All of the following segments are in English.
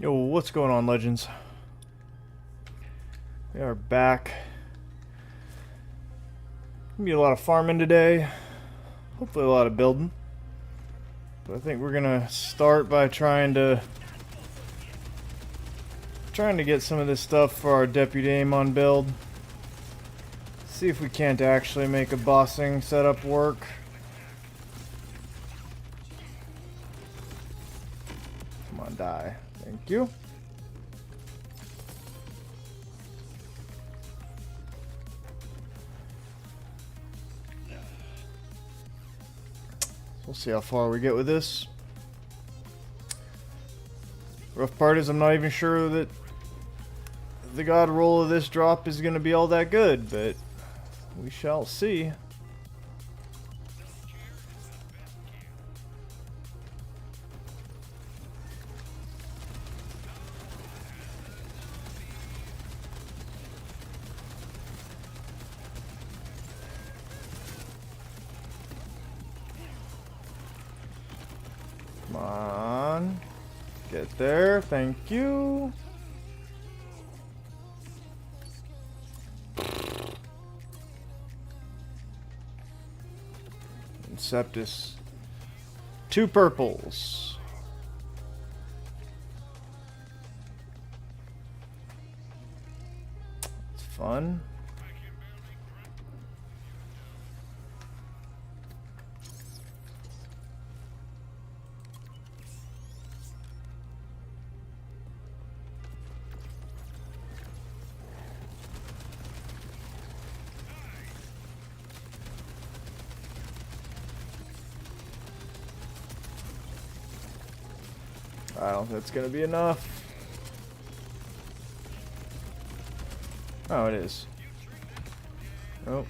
Yo, what's going on, Legends? We are back. Gonna be a lot of farming today. Hopefully a lot of building. But I think we're gonna start by trying to get some of this stuff for our Deputy Amon build. See if we can't actually make a bossing setup work. Come on, die. Thank you. We'll see how far we get with this. Rough part is I'm not even sure that the god roll of this drop is going to be all that good, but we shall see. Come on. Get there. Thank you. Septus. 2 purples. It's fun. I don't think that's gonna be enough. Oh, it is. Oh.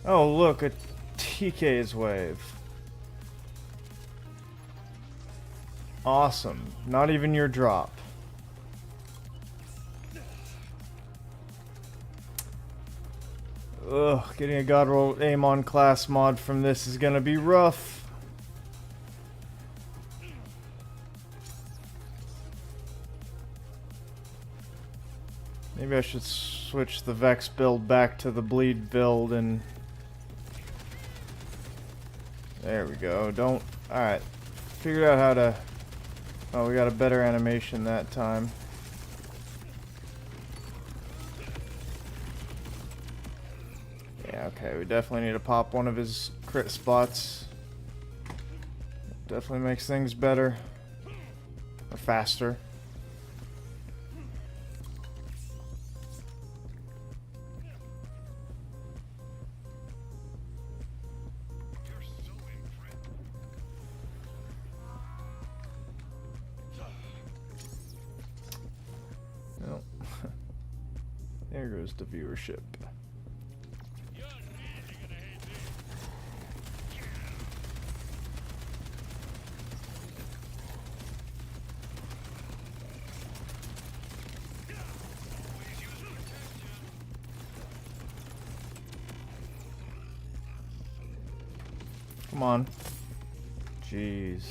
Oh, look, a TK's wave. Awesome. Not even your drop. Ugh, getting a God Roll Amon class mod from this is gonna be rough. Maybe I should switch the Vex build back to the Bleed build and... There we go. Don't... Alright. Figured out how to... Oh, we got a better animation that time. Okay, we definitely need to pop one of his crit spots. Definitely makes things better. Or faster. Well, there goes the viewership. Come on. Jeez.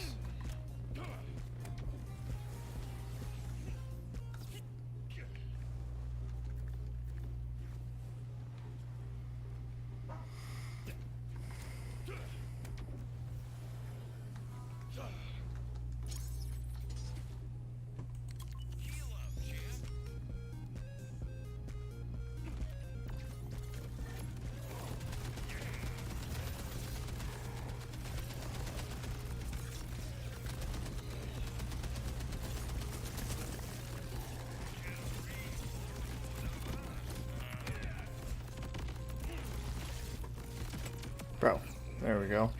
Bro, there we go.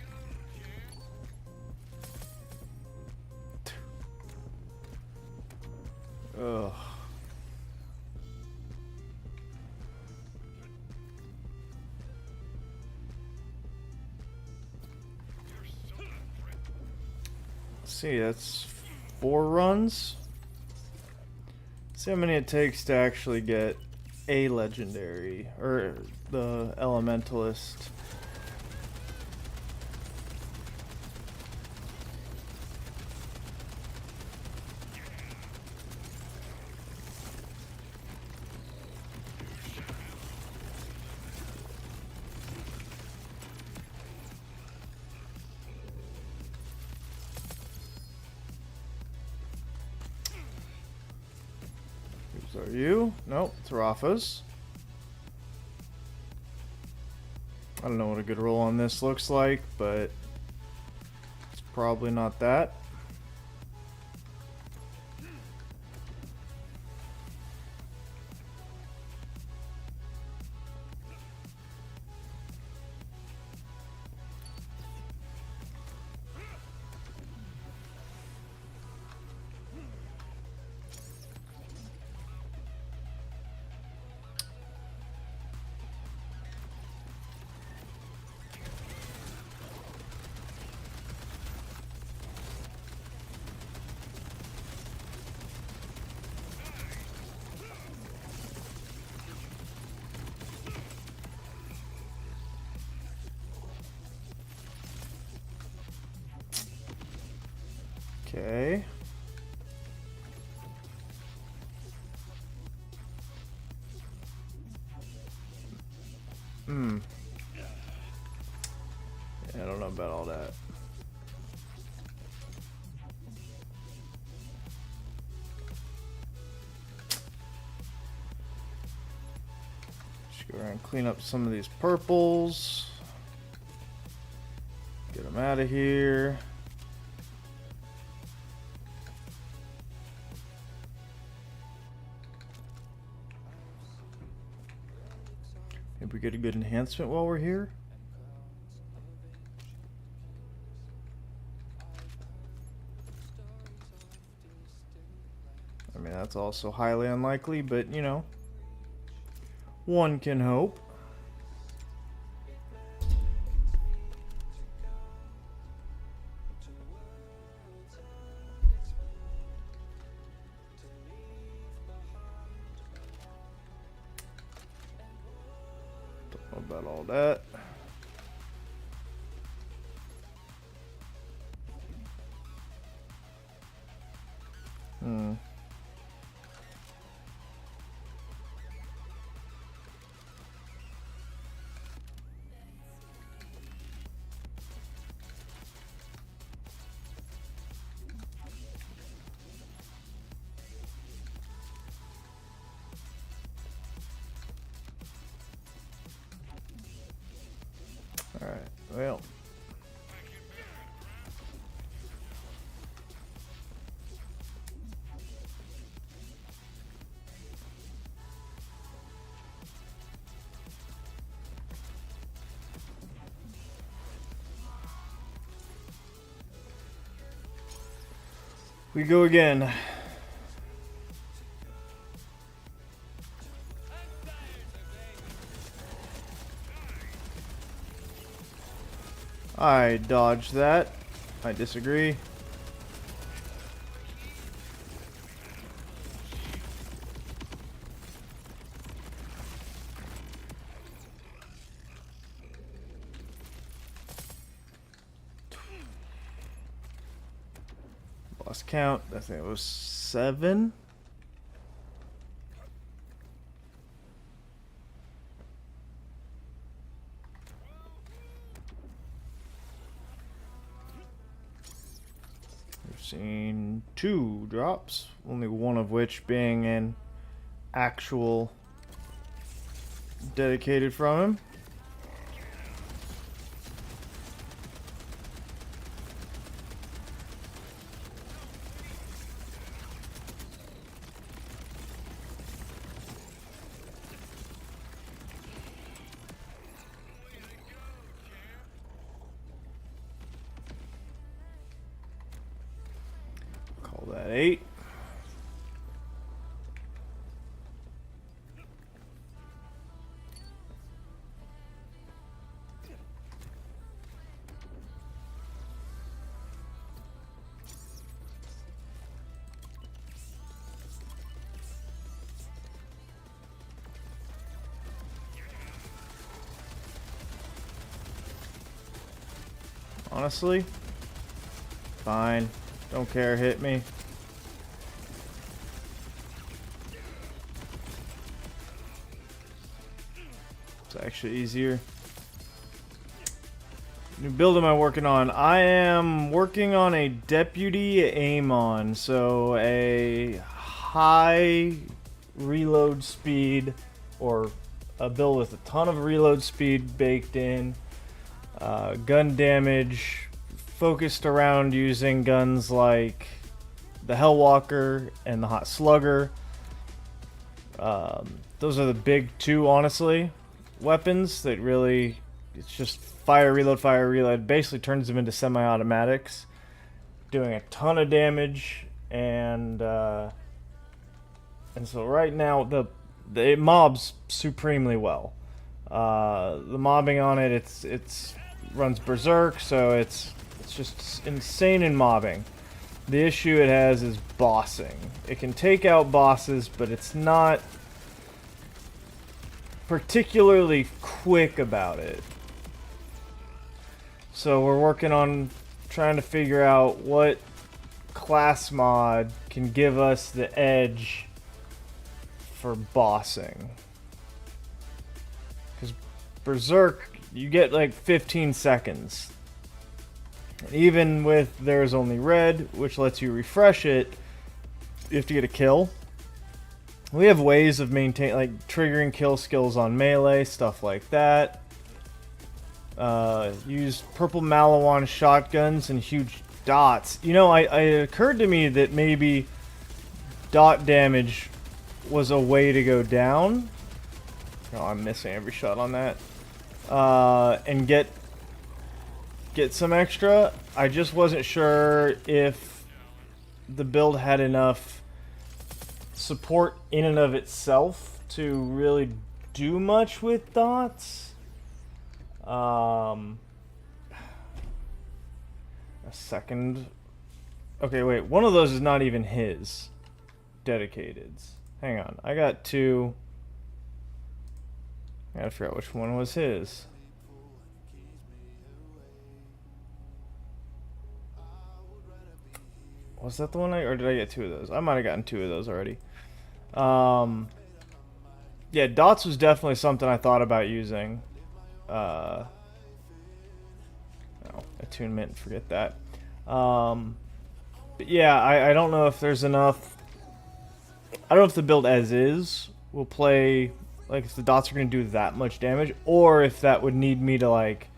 Ugh. Let's see, that's 4 runs. See how many it takes to actually get a legendary, or the elementalist. So are you? Nope, it's Rafa's. I don't know what a good roll on this looks like, but it's probably not that. Okay. Yeah, I don't know about all that. Just go around and clean up some of these purples. Get them out of here. Maybe we get a good enhancement while we're here. I mean, that's also highly unlikely, but you know, one can hope. Don't know about all that. Alright, well. We go again. I dodged that. I disagree. Lost count. I think it was 7. Seen 2 drops, only one of which being an actual dedicated from him. Call that 8. Honestly, fine. Don't care, hit me. It's actually easier. New build am I working on? I am working on a deputy Amon, so a high reload speed, or a build with a ton of reload speed baked in. Gun damage focused around using guns like the Hellwalker and the Hot Slugger. Those are the big two, honestly, weapons that really, it's just fire, reload, basically turns them into semi-automatics, doing a ton of damage, and so right now it mobs supremely well. The mobbing on it, it's runs berserk, so it's just insane in mobbing. The issue it has is bossing. It can take out bosses, but it's not particularly quick about it. So we're working on trying to figure out what class mod can give us the edge for bossing. Because Berserk, you get like 15 seconds. And even with There's Only Red, which lets you refresh it, you have to get a kill. We have ways of maintaining, like triggering kill skills on melee, stuff like that. Use purple Malawan shotguns and huge dots. You know, it occurred to me that maybe dot damage was a way to go down. Oh, I'm missing every shot on that. And get some extra. I just wasn't sure if the build had enough support in and of itself to really do much with dots. A second. Okay, wait. One of those is not even his. Dedicateds. Hang on. I got two. I gotta figure out which one was his. Was that the one or did I get two of those? I might have gotten two of those already. Yeah, dots was definitely something I thought about using. No, attunement, forget that. But yeah, I don't know if there's enough. I don't know if the build as is will play, like if the dots are going to do that much damage, or if that would need me to like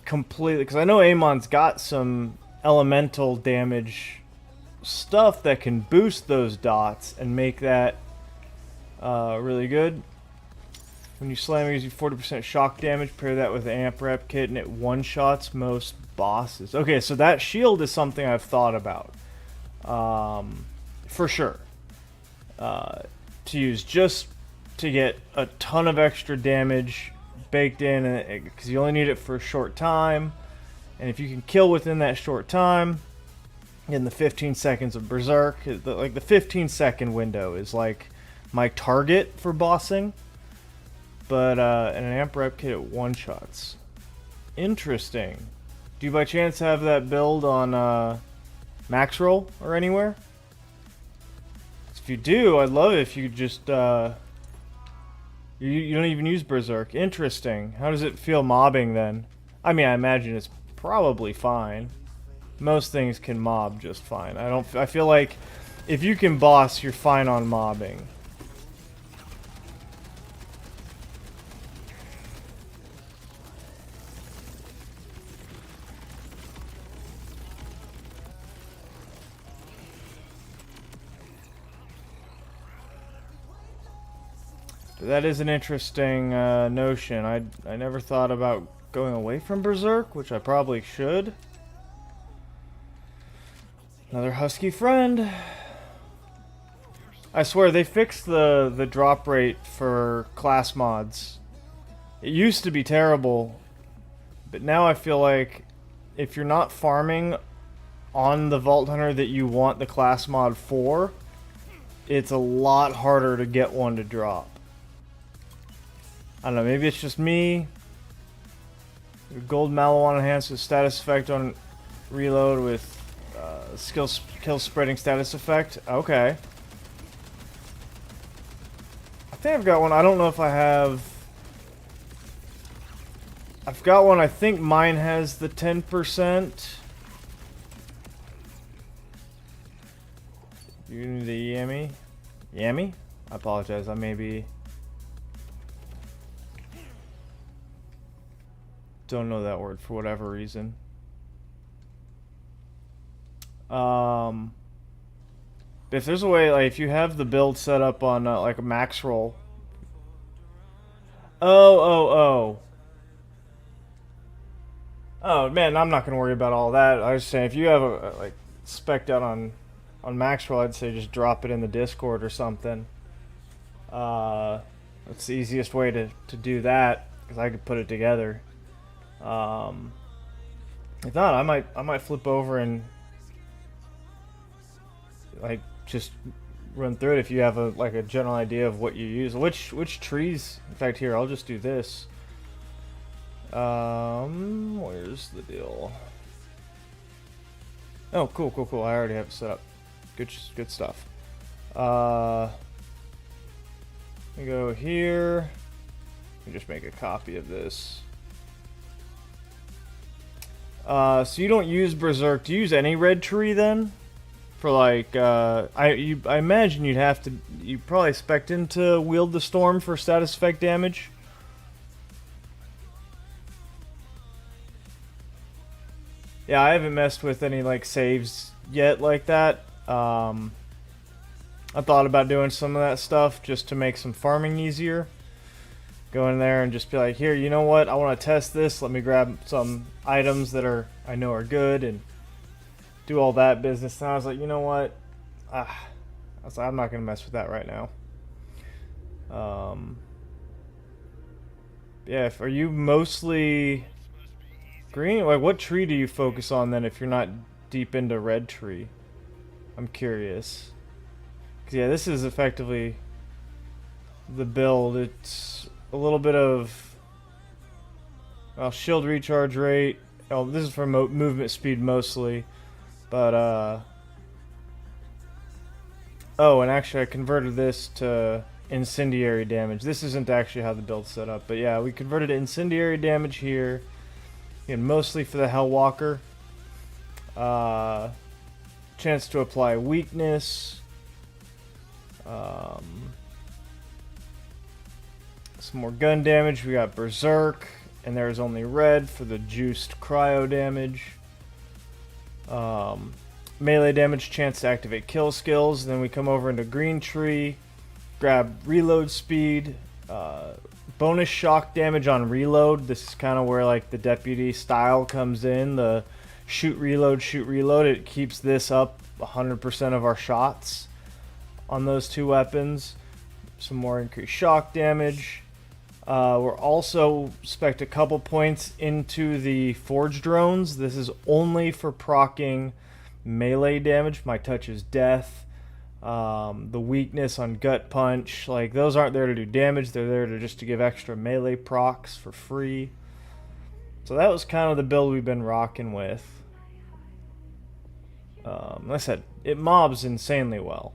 completely, because I know Amon's got some elemental damage stuff that can boost those dots and make that really good. When you slam, it gives you 40% shock damage. Pair that with the amp rep kit, and it one-shots most bosses. Okay, so that shield is something I've thought about, for sure, to use just to get a ton of extra damage baked in, because you only need it for a short time, and if you can kill within that short time, in the 15 seconds of Berserk, like the 15-second window is like my target for bossing. But and an amp rep kit at one-shots. Interesting. Do you by chance have that build on max roll or anywhere? If you do, I'd love it if you just you don't even use Berserk. Interesting. How does it feel mobbing then? I mean, I imagine it's probably fine. Most things can mob just fine. I feel like if you can boss, you're fine on mobbing. That is an interesting notion. I never thought about going away from Berserk, which I probably should. Another husky friend. I swear they fixed the drop rate for class mods. It used to be terrible, but now I feel like if you're not farming on the Vault Hunter that you want the class mod for, it's a lot harder to get one to drop. I don't know, maybe it's just me. Gold Malawan enhances status effect on reload with kill spreading status effect. Okay. I think I've got one. I don't know if I have. I've got one. I think mine has the 10%. You need the Yammy? Yammy? I apologize. I maybe don't know that word for whatever reason. If there's a way, like, if you have the build set up on like a max roll. Oh. Oh man, I'm not gonna worry about all that. I was saying if you have a like spec'd out on max roll, I'd say just drop it in the Discord or something. That's the easiest way to do that because I could put it together. If not, I might flip over and like just run through it if you have a general idea of what you use. Which trees? In fact, here I'll just do this. Where's the deal? Oh, cool. I already have it set up. Good stuff. We go here. Let me just make a copy of this. So you don't use Berserk. Do you use any red tree then? For like, I imagine you'd probably expect him to wield the storm for status effect damage. Yeah, I haven't messed with any like saves yet like that. I thought about doing some of that stuff just to make some farming easier. Go in there and just be like, here, you know what? I want to test this. Let me grab some items that I know are good and do all that business. And I was like, you know what? I was like, I'm not gonna mess with that right now. Yeah, are you mostly green? Like, what tree do you focus on then if you're not deep into red tree? I'm curious. 'Cause yeah, this is effectively the build. It's a little bit of shield recharge rate. Oh, this is for movement speed mostly, but oh, and actually I converted this to incendiary damage. This isn't actually how the build's set up, but yeah, we converted to incendiary damage here. Again, mostly for the Hellwalker. Chance to apply weakness. Some more gun damage. We got Berserk, and there's only red for the juiced cryo damage. Melee damage, chance to activate kill skills. Then we come over into green tree, grab reload speed, bonus shock damage on reload. This is kind of where like the deputy style comes in. The shoot reload. It keeps this up 100% of our shots on those two weapons. Some more increased shock damage. We're also spec'd a couple points into the forge drones. This is only for proccing melee damage. My touch is death. The weakness on gut punch, like those aren't there to do damage. They're there to just to give extra melee procs for free. So that was kind of the build we've been rocking with. Like I said, it mobs insanely well,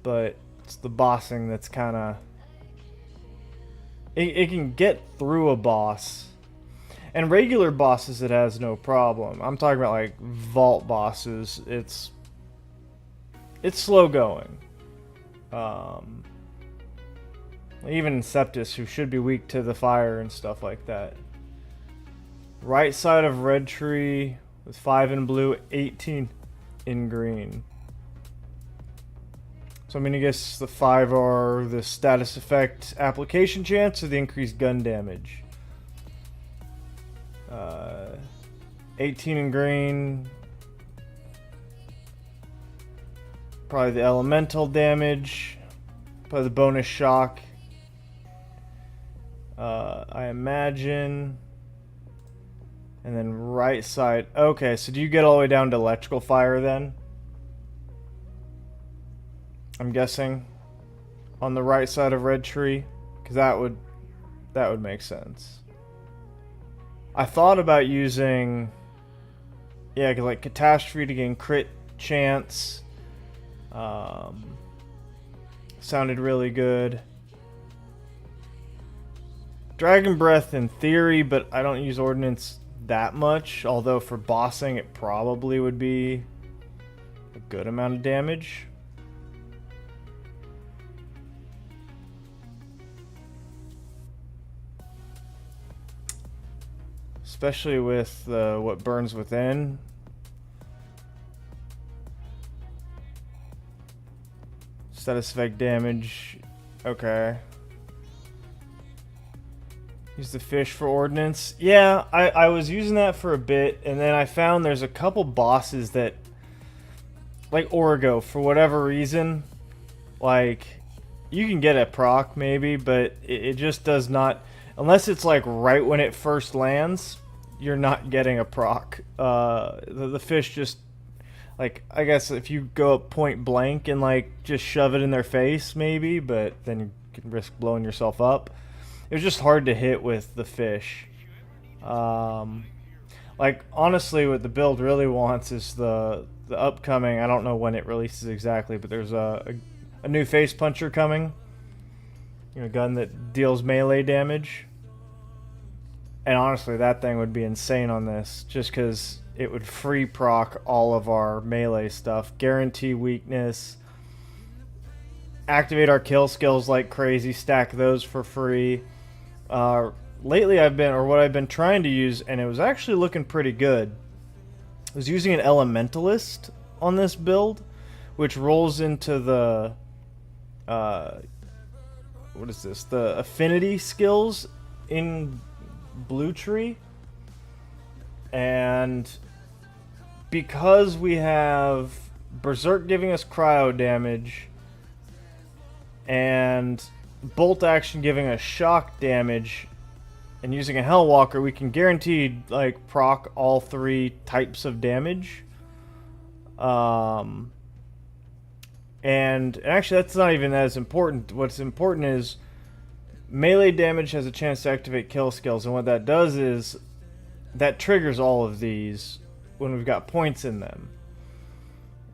but it's the bossing that's kind of it can get through a boss, and regular bosses it has no problem. I'm talking about like vault bosses. It's slow going. Even Septus, who should be weak to the fire and stuff like that. Right side of red tree with 5 in blue, 18 in green. So I'm gonna guess the 5 are the status effect application chance or the increased gun damage. 18 in green. Probably the elemental damage. Probably the bonus shock. I imagine. And then right side. Okay, so do you get all the way down to electrical fire then? I'm guessing. On the right side of red tree. Because that would make sense. I thought about using... Yeah, like catastrophe to gain crit chance. Sounded really good. Dragon Breath in theory, but I don't use Ordnance that much. Although for bossing it probably would be a good amount of damage. especially with what burns within. Status effect damage. Okay. Use the fish for ordnance. Yeah, I was using that for a bit, and then I found there's a couple bosses that, like Origo, for whatever reason, like, you can get a proc maybe, but it just does not, unless it's like right when it first lands, you're not getting a proc. The fish just, like, I guess if you go up point blank and like just shove it in their face maybe, but then you can risk blowing yourself up. It was just hard to hit with the fish. Like, honestly, what the build really wants is the upcoming, I don't know when it releases exactly, but there's a new face puncher coming. You know, a gun that deals melee damage. And honestly, that thing would be insane on this, just because it would free proc all of our melee stuff. Guarantee weakness. Activate our kill skills like crazy. Stack those for free. Lately what I've been trying to use, and it was actually looking pretty good, I was using an Elementalist on this build, which rolls into the, what is this? The affinity skills in Blue Tree. And because we have Berserk giving us cryo damage, and bolt action giving us shock damage, and using a Hellwalker, we can guarantee like proc all 3 types of damage. And actually, that's not even as important. What's important is melee damage has a chance to activate kill skills, and what that does is that triggers all of these when we've got points in them.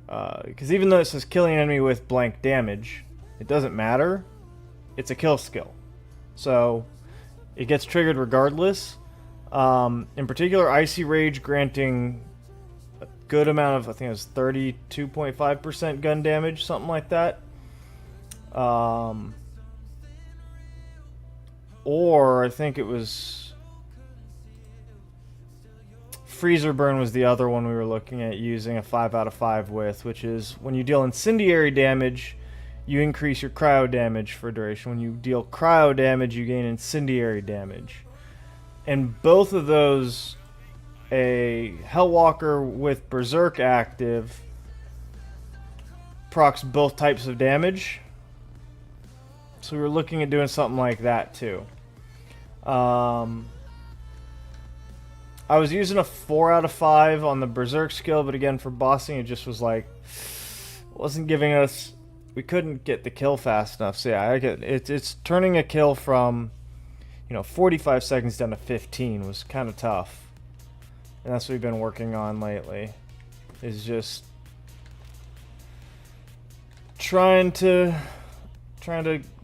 Because even though it says killing an enemy with blank damage, it doesn't matter. It's a kill skill. So it gets triggered regardless. In particular, Icy Rage granting a good amount of, I think it was 32.5% gun damage, something like that. Or I think it was Freezer Burn was the other one we were looking at using a 5 out of 5 with, which is when you deal incendiary damage, you increase your cryo damage for duration. When you deal cryo damage, you gain incendiary damage. And both of those, a Hellwalker with Berserk active procs both types of damage. So we were looking at doing something like that too. I was using a 4 out of 5 on the Berserk skill, but again, for bossing, it just was like, wasn't giving us, we couldn't get the kill fast enough. So yeah, it's turning a kill from, 45 seconds down to 15 was kind of tough. And that's what we've been working on lately, is just trying to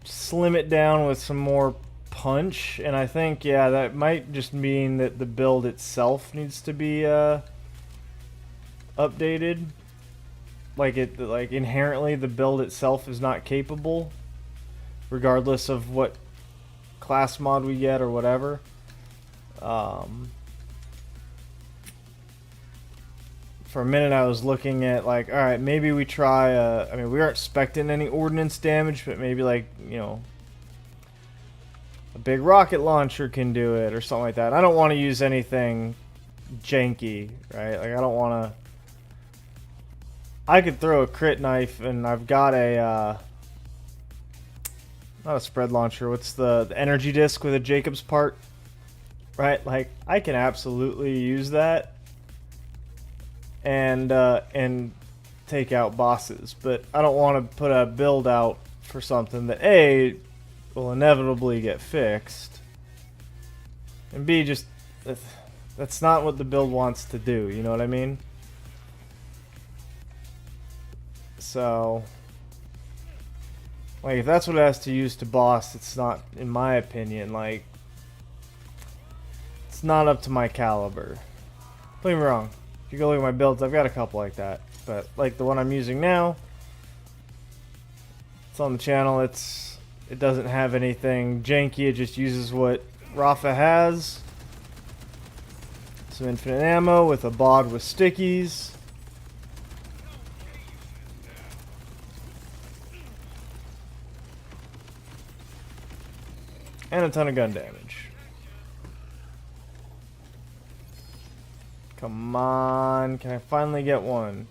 slim it down with some more punch. And I think, yeah, that might just mean that the build itself needs to be updated. Like inherently the build itself is not capable, regardless of what class mod we get or whatever. For a minute I was looking at like, alright, maybe we try I mean, we aren't expecting any ordnance damage, but maybe like, a big rocket launcher can do it or something like that. I don't want to use anything janky, right? Like, I don't want to, I could throw a crit knife, and I've got a not a spread launcher, what's the energy disc with a Jacob's part, right? Like, I can absolutely use that and take out bosses, but I don't want to put a build out for something that A, will inevitably get fixed, and B, just that's not what the build wants to do, you know what I mean? So, like, if that's what it has to use to boss, it's not, in my opinion, like, it's not up to my caliber. Don't get me wrong, if you go look at my builds, I've got a couple like that, but like the one I'm using now, it's on the channel, it doesn't have anything janky, it just uses what Rafa has. Some infinite ammo with a bod with stickies. And a ton of gun damage. Come on, can I finally get one?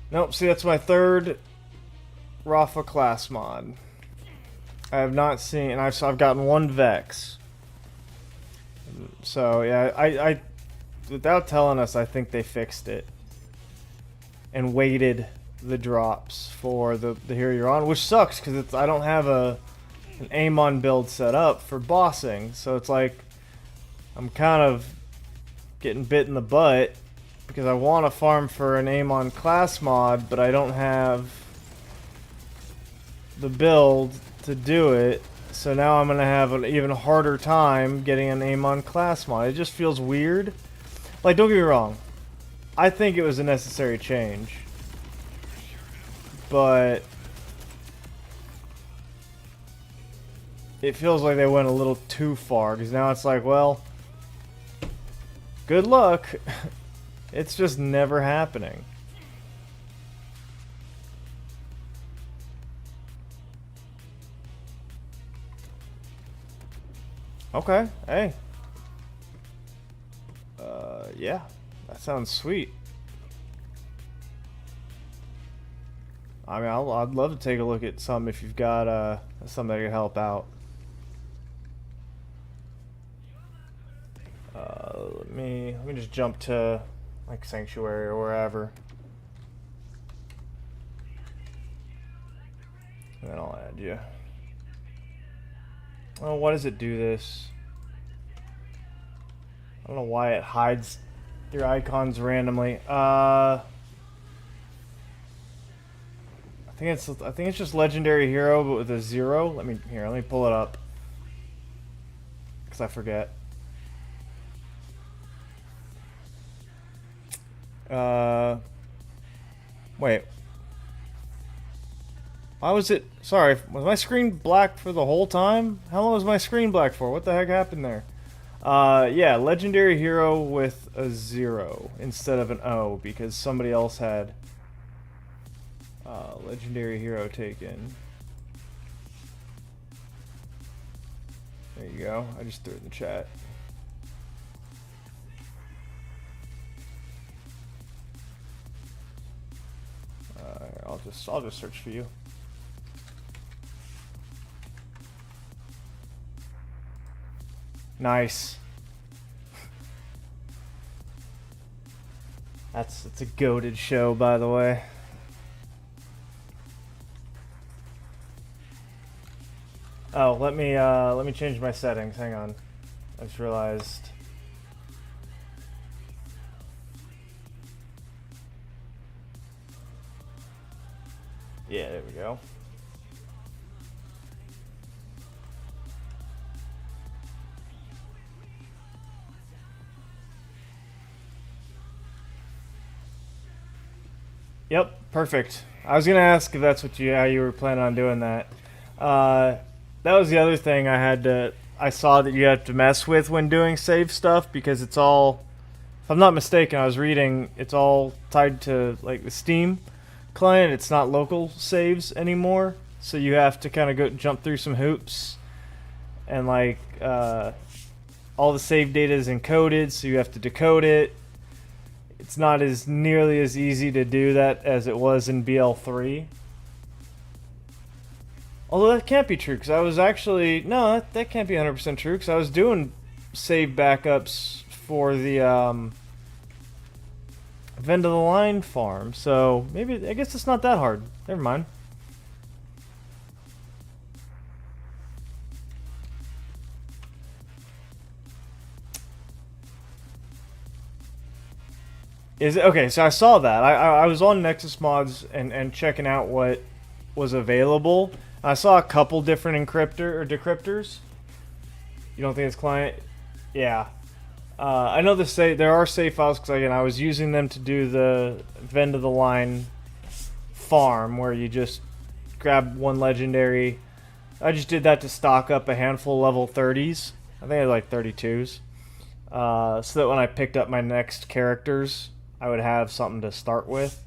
Nope, see that's my third Rafa class mod. I have not seen, and I've gotten one Vex. So yeah, I without telling us, I think they fixed it and weighted the drops for the hero you're on, which sucks because I don't have an Amon build set up for bossing, so it's like I'm kind of getting bit in the butt because I want to farm for an Amon class mod, but I don't have the build to do it. So now I'm gonna have an even harder time getting an Amon class mod. It just feels weird. Like, don't get me wrong, I think it was a necessary change, but it feels like they went a little too far, because now it's like, well, good luck. It's just never happening. Okay, hey. Yeah, that sounds sweet. I mean, I'd love to take a look at some if you've got something that could help out. Let me just jump to like Sanctuary or wherever, and then I'll add you. Oh, why does it do this? I don't know why it hides your icons randomly. I think it's just legendary hero, but with a 0. Let me pull it up, because I forget. Wait. Why was it? Sorry, was my screen black for the whole time? How long was my screen black for? What the heck happened there? Yeah, legendary hero with a 0 instead of an O, because somebody else had legendary hero taken. There you go. I just threw it in the chat. I'll just search for you. Nice. It's a goated show, by the way. Oh, let me change my settings. Hang on. I just realized. Yeah, there we go. Yep, perfect. I was gonna ask if that's how you were planning on doing that. That was the other thing I saw that you have to mess with when doing save stuff, because it's all, if I'm not mistaken, I was reading, it's all tied to like the Steam client. It's not local saves anymore, so you have to kind of jump through some hoops, and like all the save data is encoded, so you have to decode it. It's not as nearly as easy to do that as it was in BL3. Although that can't be true, because I was actually... No, that can't be 100% true, because I was doing save backups for the Vend of the Line farm, so maybe... I guess it's not that hard. Never mind. Is it okay? So I saw that. I was on Nexus Mods and checking out what was available. I saw a couple different decryptors. You don't think it's client? Yeah. I know there are save files, because again I was using them to do the Vend of the Line farm, where you just grab one legendary. I just did that to stock up a handful of level 30s. I think I had like 32s. so that when I picked up my next characters, I would have something to start with.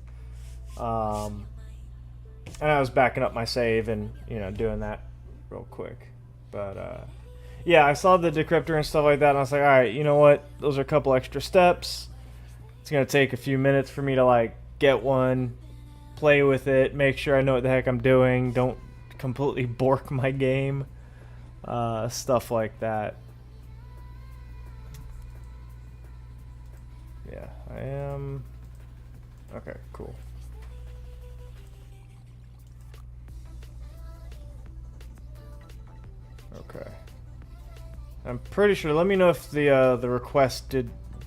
And I was backing up my save and doing that real quick. But yeah, I saw the decryptor and stuff like that, and I was like, all right, you know what? Those are a couple extra steps. It's gonna take a few minutes for me to like get one, play with it, make sure I know what the heck I'm doing, don't completely bork my game, stuff like that. Yeah, I am. Okay, cool. Okay. I'm pretty sure. Let me know if the request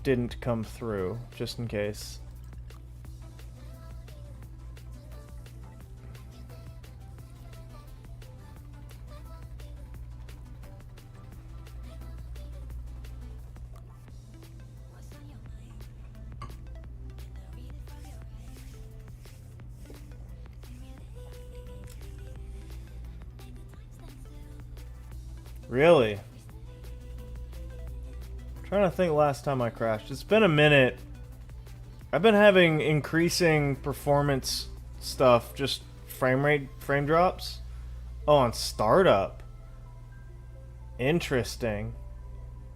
didn't come through, just in case. Really? I'm trying to think last time I crashed. It's been a minute. I've been having increasing performance stuff, just frame drops. Oh, on startup. Interesting.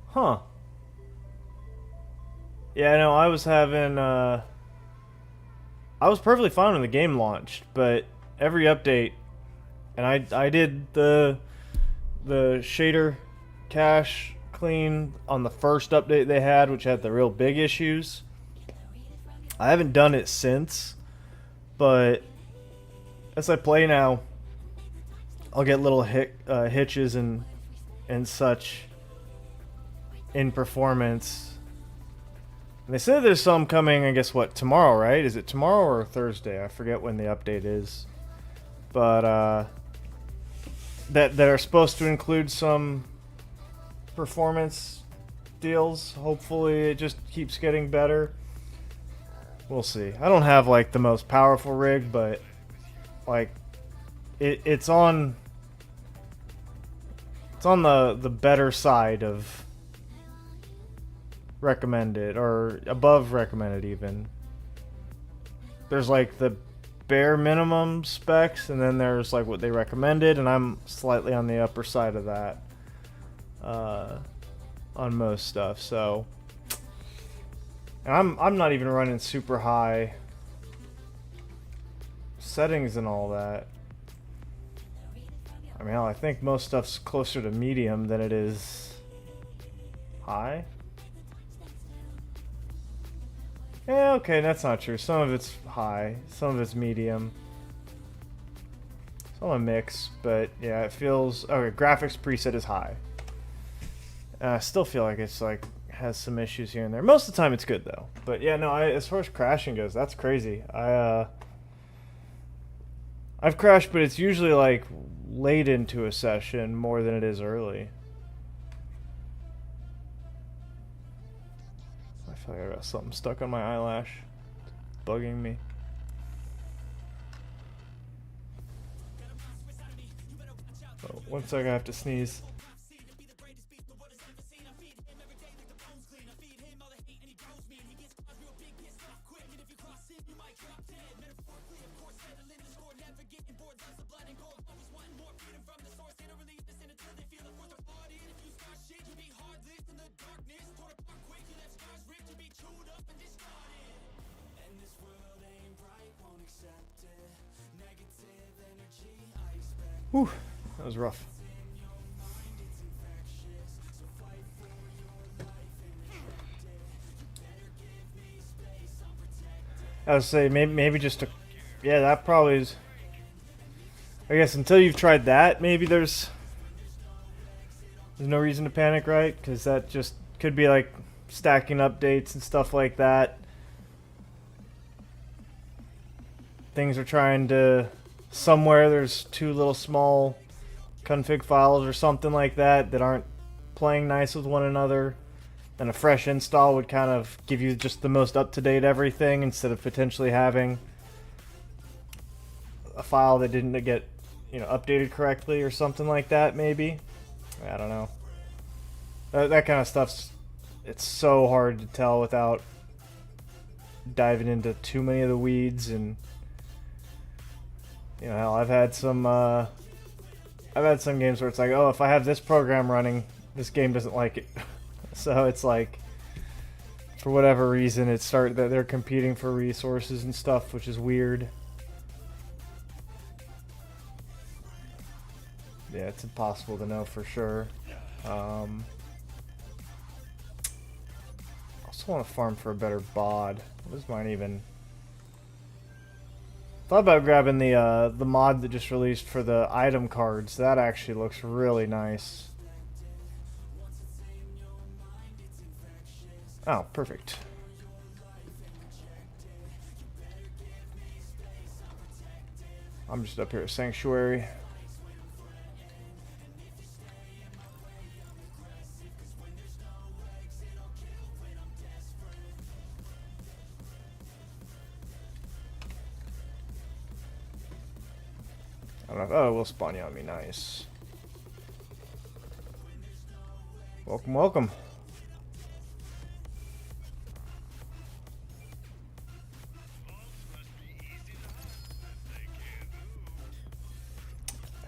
Huh. Yeah, no, I was having I was perfectly fine when the game launched, but every update, and I did the shader cache clean on the first update they had, which had the real big issues. I haven't done it since, but as I play now, I'll get little hitches and such in performance. And they said there's some coming, I guess, what, tomorrow, right? Is it tomorrow or Thursday? I forget when the update is. But that are supposed to include some performance deals. Hopefully it just keeps getting better. We'll see. I don't have like the most powerful rig, but like it's on the better side of recommended, or above recommended even. There's like the bare minimum specs, and then there's like what they recommended, and I'm slightly on the upper side of that on most stuff. So, and I'm not even running super high settings and all that. I mean, hell, I think most stuff's closer to medium than it is high. Yeah, okay, that's not true. Some of it's high, some of it's medium. It's all a mix, but yeah, it feels... Okay, graphics preset is high. I still feel like it's like has some issues here and there. Most of the time it's good though. But yeah, no, as far as crashing goes, that's crazy. I've crashed, but it's usually like late into a session more than it is early. I feel like I got something stuck on my eyelash. It's bugging me. Oh, 1 second, I have to sneeze. Whew, that was rough. I would say maybe just a... Yeah, that probably is... I guess until you've tried that, maybe there's no reason to panic, right? Because that just could be like stacking updates and stuff like that. Things are trying to... Somewhere there's two little small config files or something like that that aren't playing nice with one another. And a fresh install would kind of give you just the most up-to-date everything instead of potentially having a file that didn't get, updated correctly or something like that, maybe. I don't know. That kind of stuff's it's so hard to tell without diving into too many of the weeds. And you know, hell, I've had some games where it's like, oh, if I have this program running, this game doesn't like it. So it's like, for whatever reason, that they're competing for resources and stuff, which is weird. Yeah, it's impossible to know for sure. I also want to farm for a better bod. What is mine even? Thought about grabbing the mod that just released for the item cards. That actually looks really nice. Oh, perfect. I'm just up here at Sanctuary. I don't know. Oh, we'll spawn you on me. Nice. Welcome, welcome.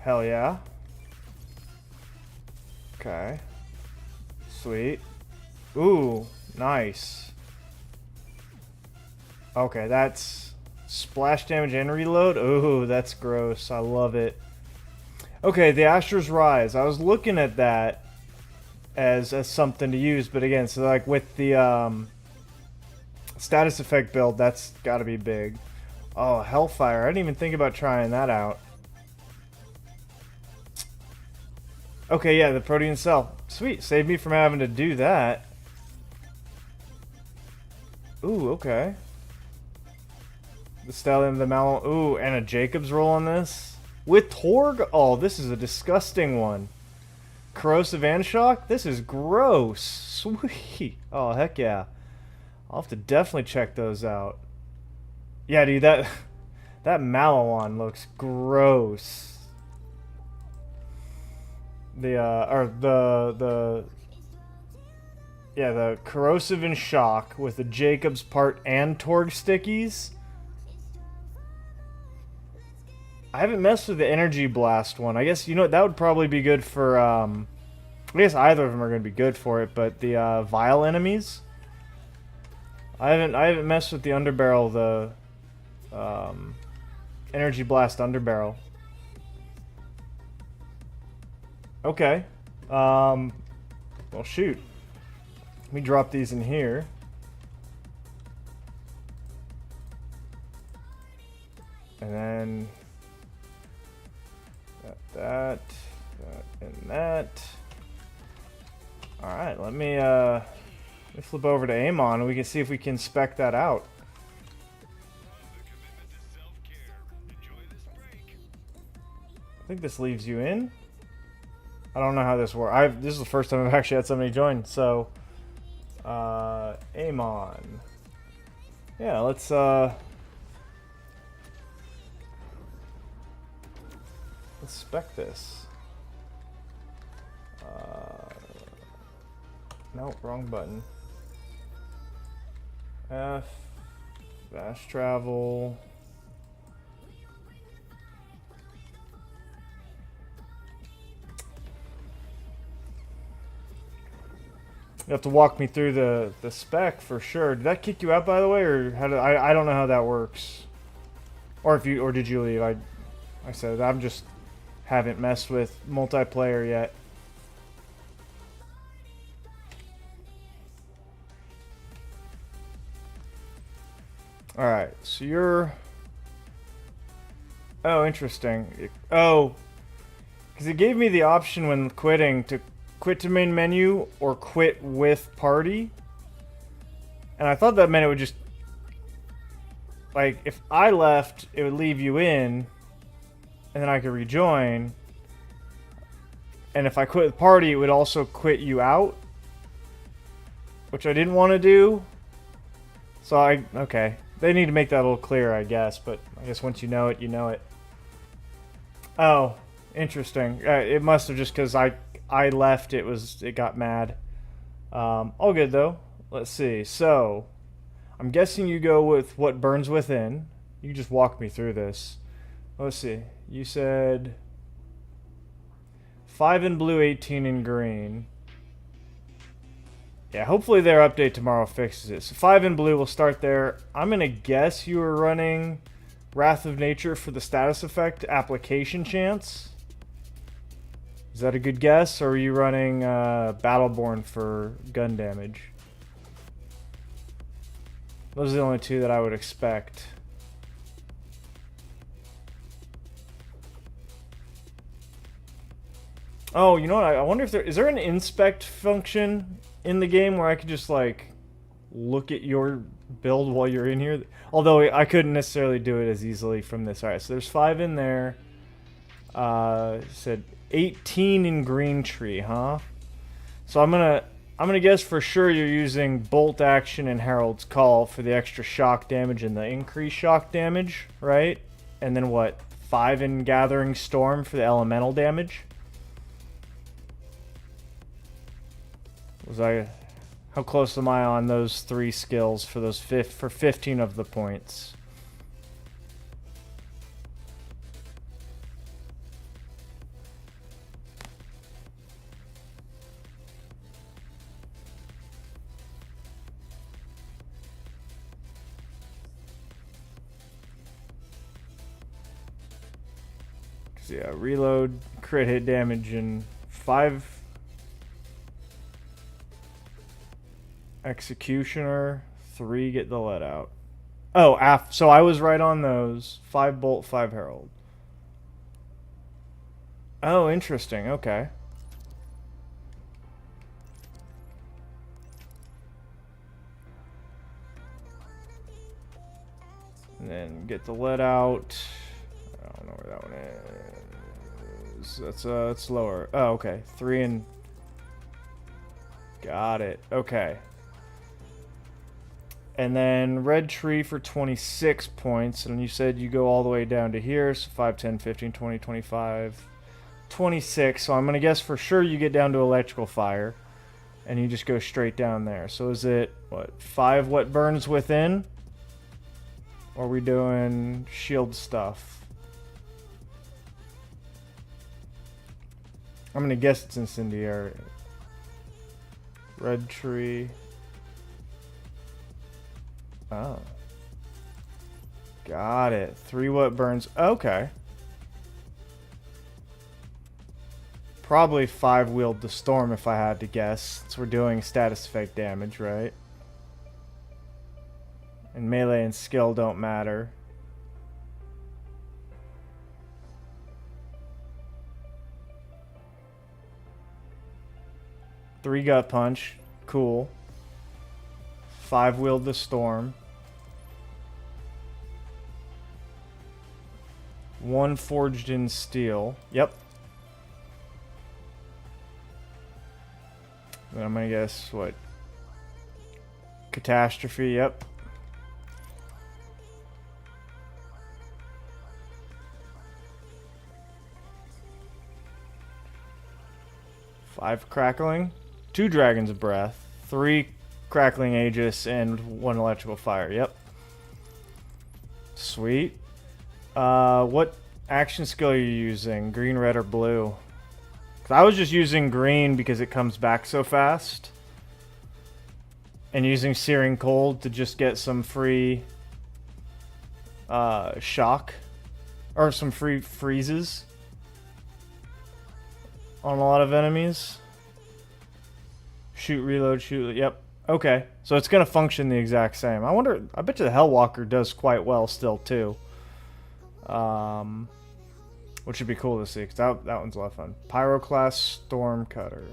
Hell yeah. Okay. Sweet. Ooh, nice. Okay, that's splash damage and reload. Ooh, that's gross. I love it. Okay, the Asher's Rise. I was looking at that as something to use, but again, so like with the status effect build, that's got to be big. Oh, Hellfire. I didn't even think about trying that out. Okay, yeah, the Protean Cell. Sweet, save me from having to do that. Ooh, okay. The Stallion, the Mallow. Ooh, and a Jacob's roll on this. With Torg? Oh, this is a disgusting one. Corrosive and Shock? This is gross. Sweet. Oh, heck yeah. I'll have to definitely check those out. Yeah, dude, that Mallow looks gross. The Corrosive and Shock with the Jacob's part and Torg stickies. I haven't messed with the Energy Blast one. I guess, you know, that would probably be good for, I guess either of them are going to be good for it, but the Vile enemies. I haven't messed with the Underbarrel, the Energy Blast Underbarrel. Okay. Well, shoot. Let me drop these in here. And then that, and that. Alright, let me flip over to Amon and we can see if we can spec that out. I think this leaves you in. I don't know how this works. This is the first time I've actually had somebody join, so Amon. Yeah, let's spec this. Nope, wrong button. F, fast travel. You have to walk me through the spec for sure. Did that kick you out, by the way, or how did I don't know how that works. Or did you leave? I said I'm just haven't messed with multiplayer yet. All right, so you're. Oh, interesting. Oh, because it gave me the option when quitting to quit to main menu or quit with party. And I thought that meant it would just, like, if I left, it would leave you in, and then I could rejoin. And if I quit with party, it would also quit you out, which I didn't want to do. So okay. They need to make that a little clearer, I guess, but I guess once you know it, you know it. Oh, interesting. It must have just because I left, it got mad. All good though. Let's see. So, I'm guessing you go with what burns within. You can just walk me through this. Let's see. You said 5 in blue, 18 in green. Yeah, hopefully their update tomorrow fixes it. So 5 in blue, we'll start there. I'm going to guess you were running Wrath of Nature for the status effect application chance. Is that a good guess? Or are you running Battleborn for gun damage? Those are the only two that I would expect. Oh, you know what? I wonder if there... Is there an inspect function in the game where I could just, like, look at your build while you're in here? Although I couldn't necessarily do it as easily from this. Alright, so there's 5 in there. Said 18 in green tree, huh? So I'm gonna guess for sure you're using Bolt Action and Herald's Call for the extra shock damage and the increased shock damage, right? And then what? 5 in Gathering Storm for the elemental damage? How close am I on those 3 skills for those for 15 of the points? Yeah, reload, crit hit damage, and 5 Executioner, 3 get the let out. Oh, so I was right on those. 5 Bolt, 5 Herald. Oh, interesting. Okay. And then get the let out. I don't know where that one is. That's lower. Oh, okay. 3 and... Got it. Okay. And then red tree for 26 points. And you said you go all the way down to here. So 5, 10, 15, 20, 25, 26. So I'm going to guess for sure you get down to electrical fire. And you just go straight down there. So is it, what, 5 what burns within? Or are we doing shield stuff? I'm going to guess it's incendiary. Red tree. Oh. Got it. 3 what burns. Okay. Probably 5 wield the storm if I had to guess. Since we're doing status effect damage, right? And melee and skill don't matter. Three gut punch. Cool. 5 wield the storm. 1 forged in steel. Yep. Then I'm gonna guess what? Catastrophe. Yep. Five crackling. 2 dragons of breath. 3 crackling aegis and 1 electrical fire. Yep. Sweet. What action skill are you using? Green, red, or blue? 'Cause I was just using green because it comes back so fast. And using Searing Cold to just get some free shock. Or some free freezes. On a lot of enemies. Shoot, reload, shoot. Yep. Okay. So it's going to function the exact same. I wonder... I bet you the Hellwalker does quite well still, too. Which would be cool to see, because that one's a lot of fun. Pyroclast Stormcutter.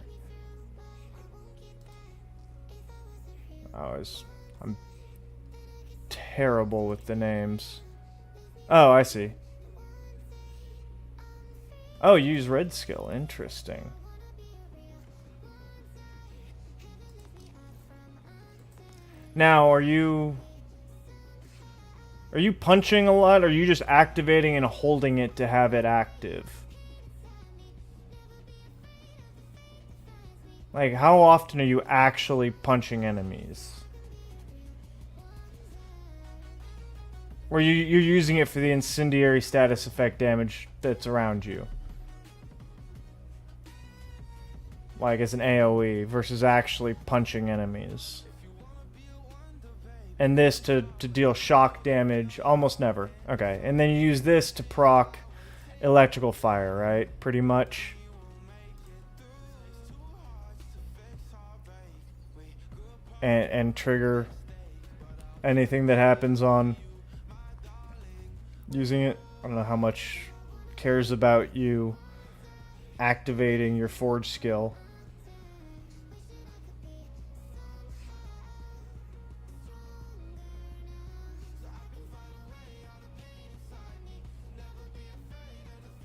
I'm terrible with the names. Oh, I see. Oh, you use red skill. Interesting. Now, are you punching a lot, or are you just activating and holding it to have it active? Like, how often are you actually punching enemies? Or you're using it for the incendiary status effect damage that's around you. Like as an AoE versus actually punching enemies. And this to deal shock damage, almost never. Okay, and then you use this to proc electrical fire, right? Pretty much. And trigger anything that happens on using it. I don't know how much cares about you activating your forge skill.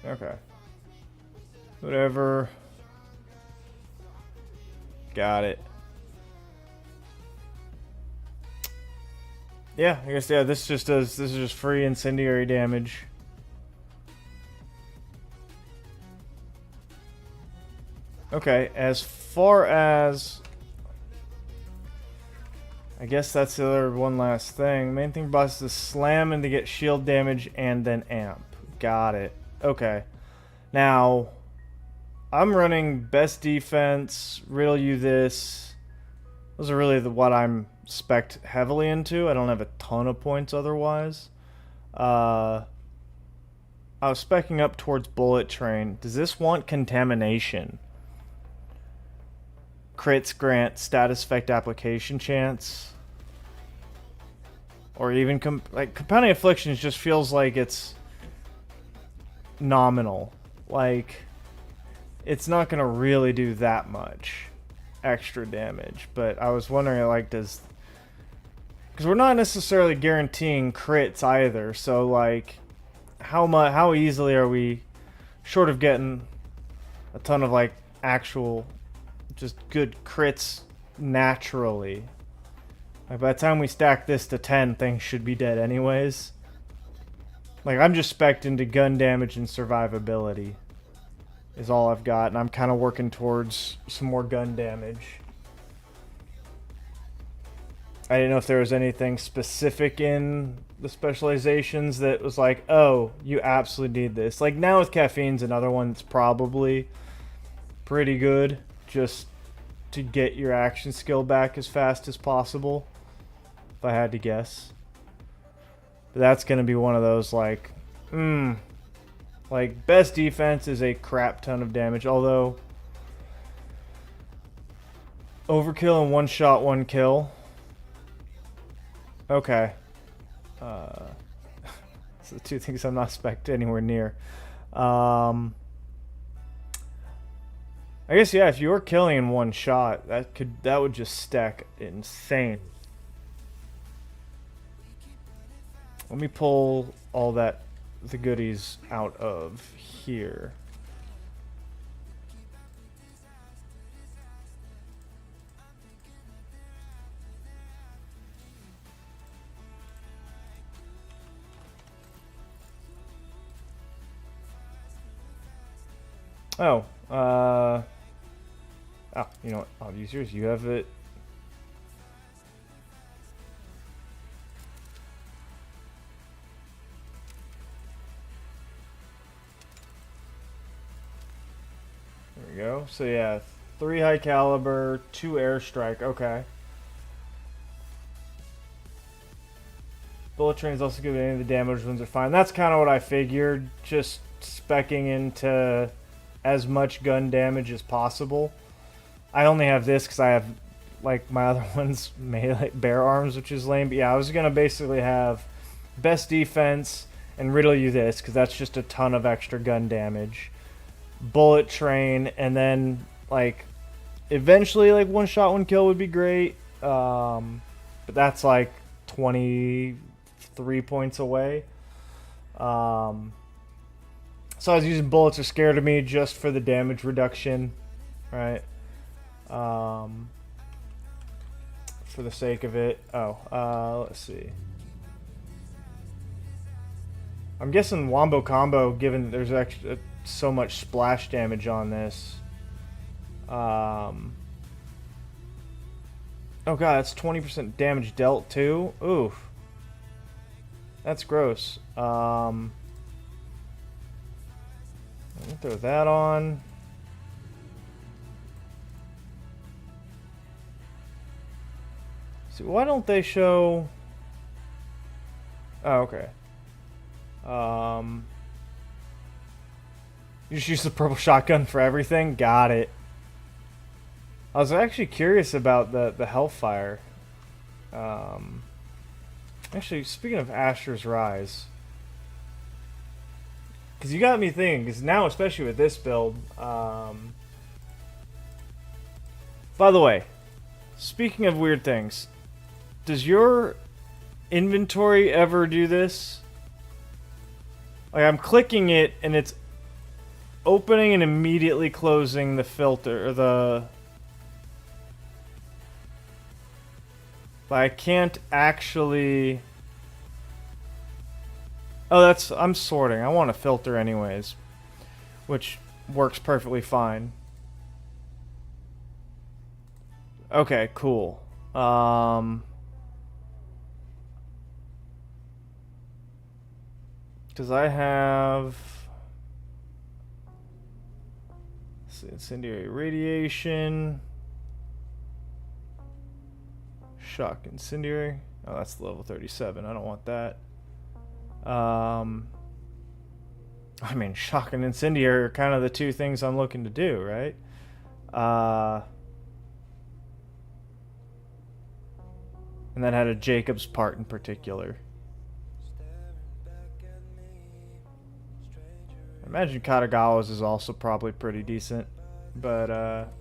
Okay. Whatever. Got it. Yeah, I guess this just does this is just free incendiary damage. Okay, as far as I guess that's the other one last thing. Main thing boss is slam and to get shield damage and then amp. Got it. Okay. Now I'm running best defense, riddle you this. Those are really what I'm spec'd heavily into. I don't have a ton of points otherwise. I was spec'ing up towards bullet train. Does this want contamination? Crits grant status effect application chance. Or even like compounding afflictions just feels like it's nominal. Like it's not gonna really do that much extra damage. But I was wondering, like, because we're not necessarily guaranteeing crits either. So like, how easily are we, short of getting a ton of like actual just good crits naturally? Like by the time we stack this to 10, things should be dead anyways. Like I'm just spec'd into gun damage and survivability is all I've got, and I'm kind of working towards some more gun damage. I didn't know if there was anything specific in the specializations that was like, oh, you absolutely need this. Like now with caffeine's another one that's probably pretty good just to get your action skill back as fast as possible, if I had to guess. But that's going to be one of those like, like best defense is a crap ton of damage, although overkill and one shot, one kill. Okay. So the two things I'm not spec'd anywhere near. I guess yeah, if you were killing in one shot, that would just stack insane. Let me pull all the goodies out of here. Oh, you know what? I'll use yours. You have it. There we go. So yeah, 3 high caliber, 2 airstrike. Okay. Bullet trains also give any of the damage ones are fine. That's kind of what I figured. Just speccing into as much gun damage as possible. I only have this because I have like my other ones made like bear arms, which is lame. But yeah, I was gonna basically have best defense and riddle you this because that's just a ton of extra gun damage. Bullet train, and then like eventually like one shot, one kill would be great. But that's like 23 points away. So I was using bullets are scared of me just for the damage reduction, right? For the sake of it. Oh, let's see. I'm guessing wombo combo, given there's actually so much splash damage on this. Oh god, that's 20% damage dealt too. Oof. That's gross. Let me throw that on. See, why don't they show... Oh, okay. You just use the purple shotgun for everything? Got it. I was actually curious about the Hellfire. Actually, speaking of Asher's Rise, because you got me thinking, because now, especially with this build, by the way, speaking of weird things, does your inventory ever do this? Like, I'm clicking it, and it's opening and immediately closing the filter, or the... But I can't actually... Oh, that's... I'm sorting. I want to filter anyways. Which works perfectly fine. Okay, cool. Because I have... Incendiary radiation... Shock incendiary. Oh, that's level 37. I don't want that. I mean, shock and incendiary are kind of the two things I'm looking to do, right? And that had a Jacob's part in particular. I imagine Katagawa's is also probably pretty decent, but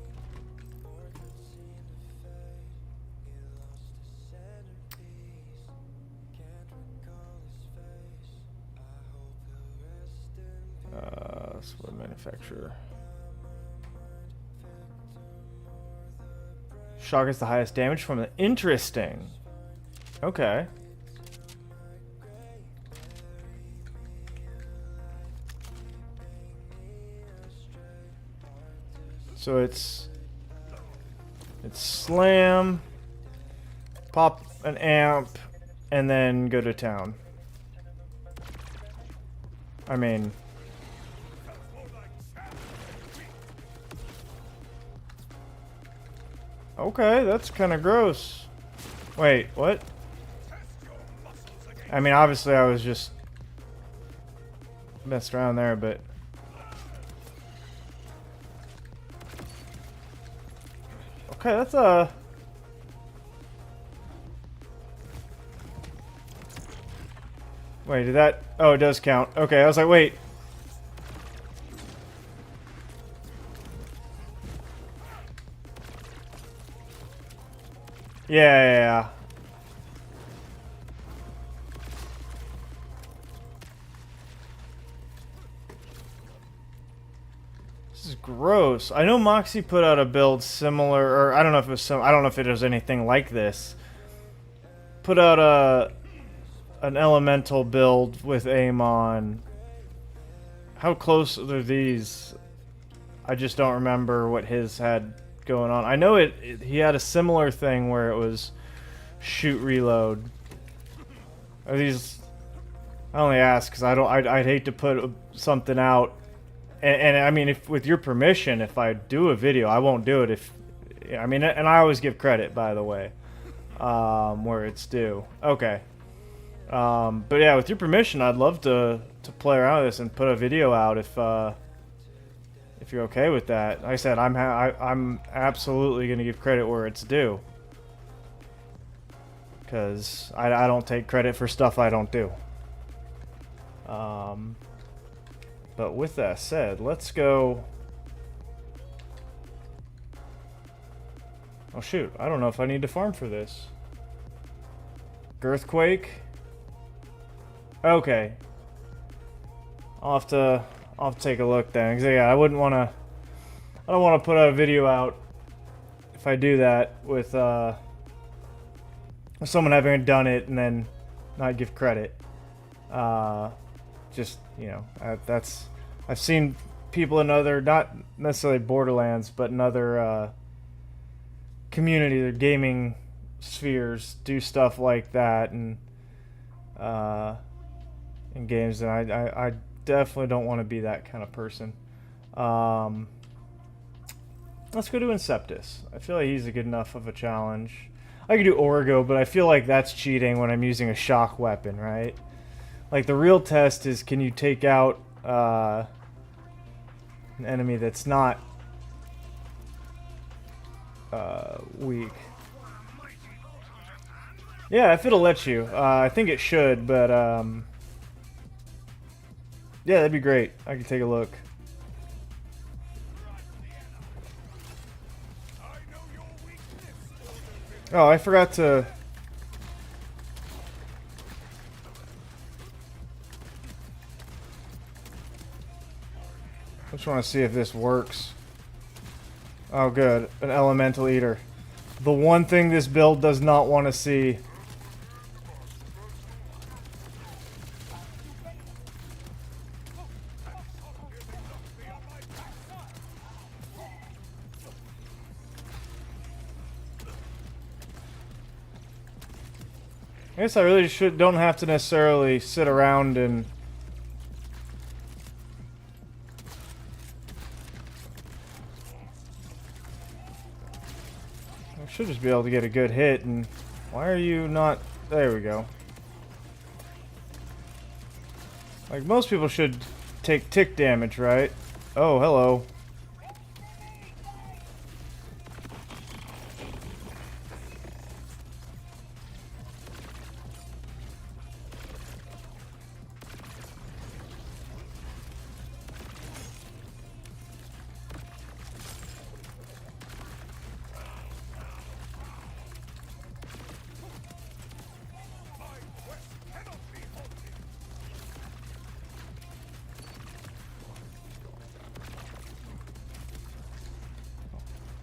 what manufacturer? Shock is the highest damage from the... Interesting. Okay. So it's slam, pop an amp, and then go to town. I mean... Okay, that's kind of gross. Wait, what? I mean, obviously I was just messed around there, but... Okay, that's a... Wait, did that... Oh, it does count. Okay, I was like, wait. Yeah. This is gross. I know Moxie put out a build similar, or I don't know if it was I don't know if it was anything like this. Put out an elemental build with aim on. How close are these? I just don't remember what his had going on. I know he had a similar thing where it was shoot reload. Are these... I only ask because I'd hate to put something out, and I mean, if with your permission, if I do a video, I won't do it if... I mean, and I always give credit, by the way, where it's due. Okay. But yeah, with your permission, I'd love to play around with this and put a video out if you're okay with that. Like I said, I'm absolutely gonna give credit where it's due, because I don't take credit for stuff I don't do. But with that said, let's go. Oh shoot, I don't know if I need to farm for this. Girthquake. Okay. I'll have to take a look then. 'Cause yeah, I don't want to put a video out if I do that with someone having done it and then not give credit. Just, you know, I've seen people in other, not necessarily Borderlands, but in other community, the gaming spheres do stuff like that in games, and I definitely don't want to be that kind of person. Um, let's go to Inceptus. I feel like he's a good enough of a challenge. I could do Origo, but I feel like that's cheating when I'm using a shock weapon, right? Like, the real test is, can you take out an enemy that's not weak? Yeah, if it'll let you. I think it should, but yeah, that'd be great. I could take a look. Oh, I forgot to... I just want to see if this works. Oh, good. An elemental eater. The one thing this build does not want to see. I guess I really don't have to necessarily sit around and... I should just be able to get a good hit, and why are you not... There we go. Like, most people should take tick damage, right? Oh, hello.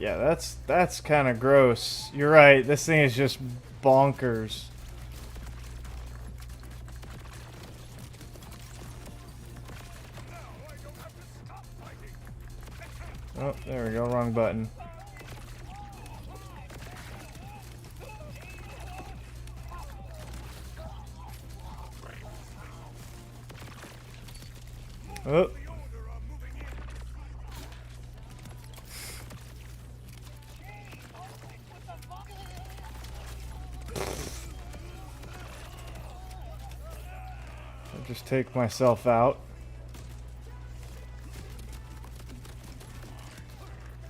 Yeah, that's kind of gross. You're right. This thing is just bonkers. Oh, there we go. Wrong button. Oh. Just take myself out.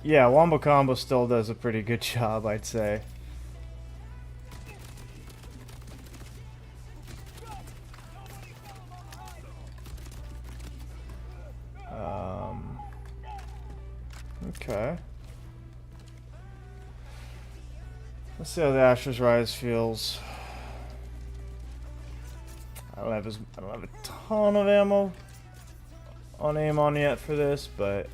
Yeah, Wombo Combo still does a pretty good job, I'd say. Okay. Let's see how the Asher's Rise feels. I don't have a ton of ammo on aim on yet for this, but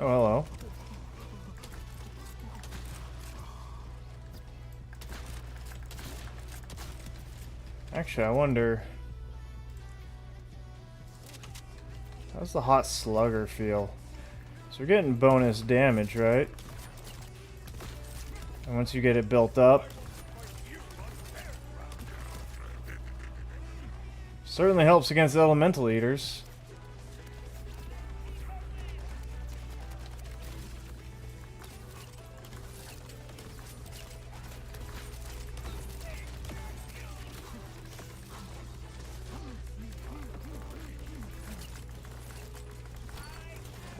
oh, hello. Actually, I wonder... How's the Hot Slugger feel? So we're getting bonus damage, right? And once you get it built up... Certainly helps against elemental eaters.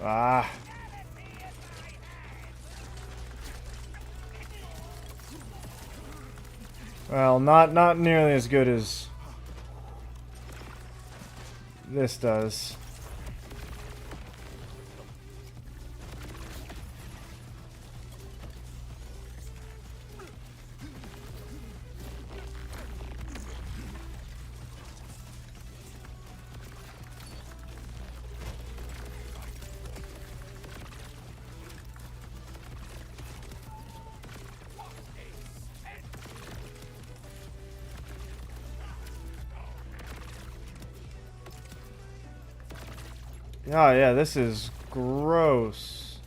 Ah. Well, not nearly as good as this does. Oh yeah, this is gross.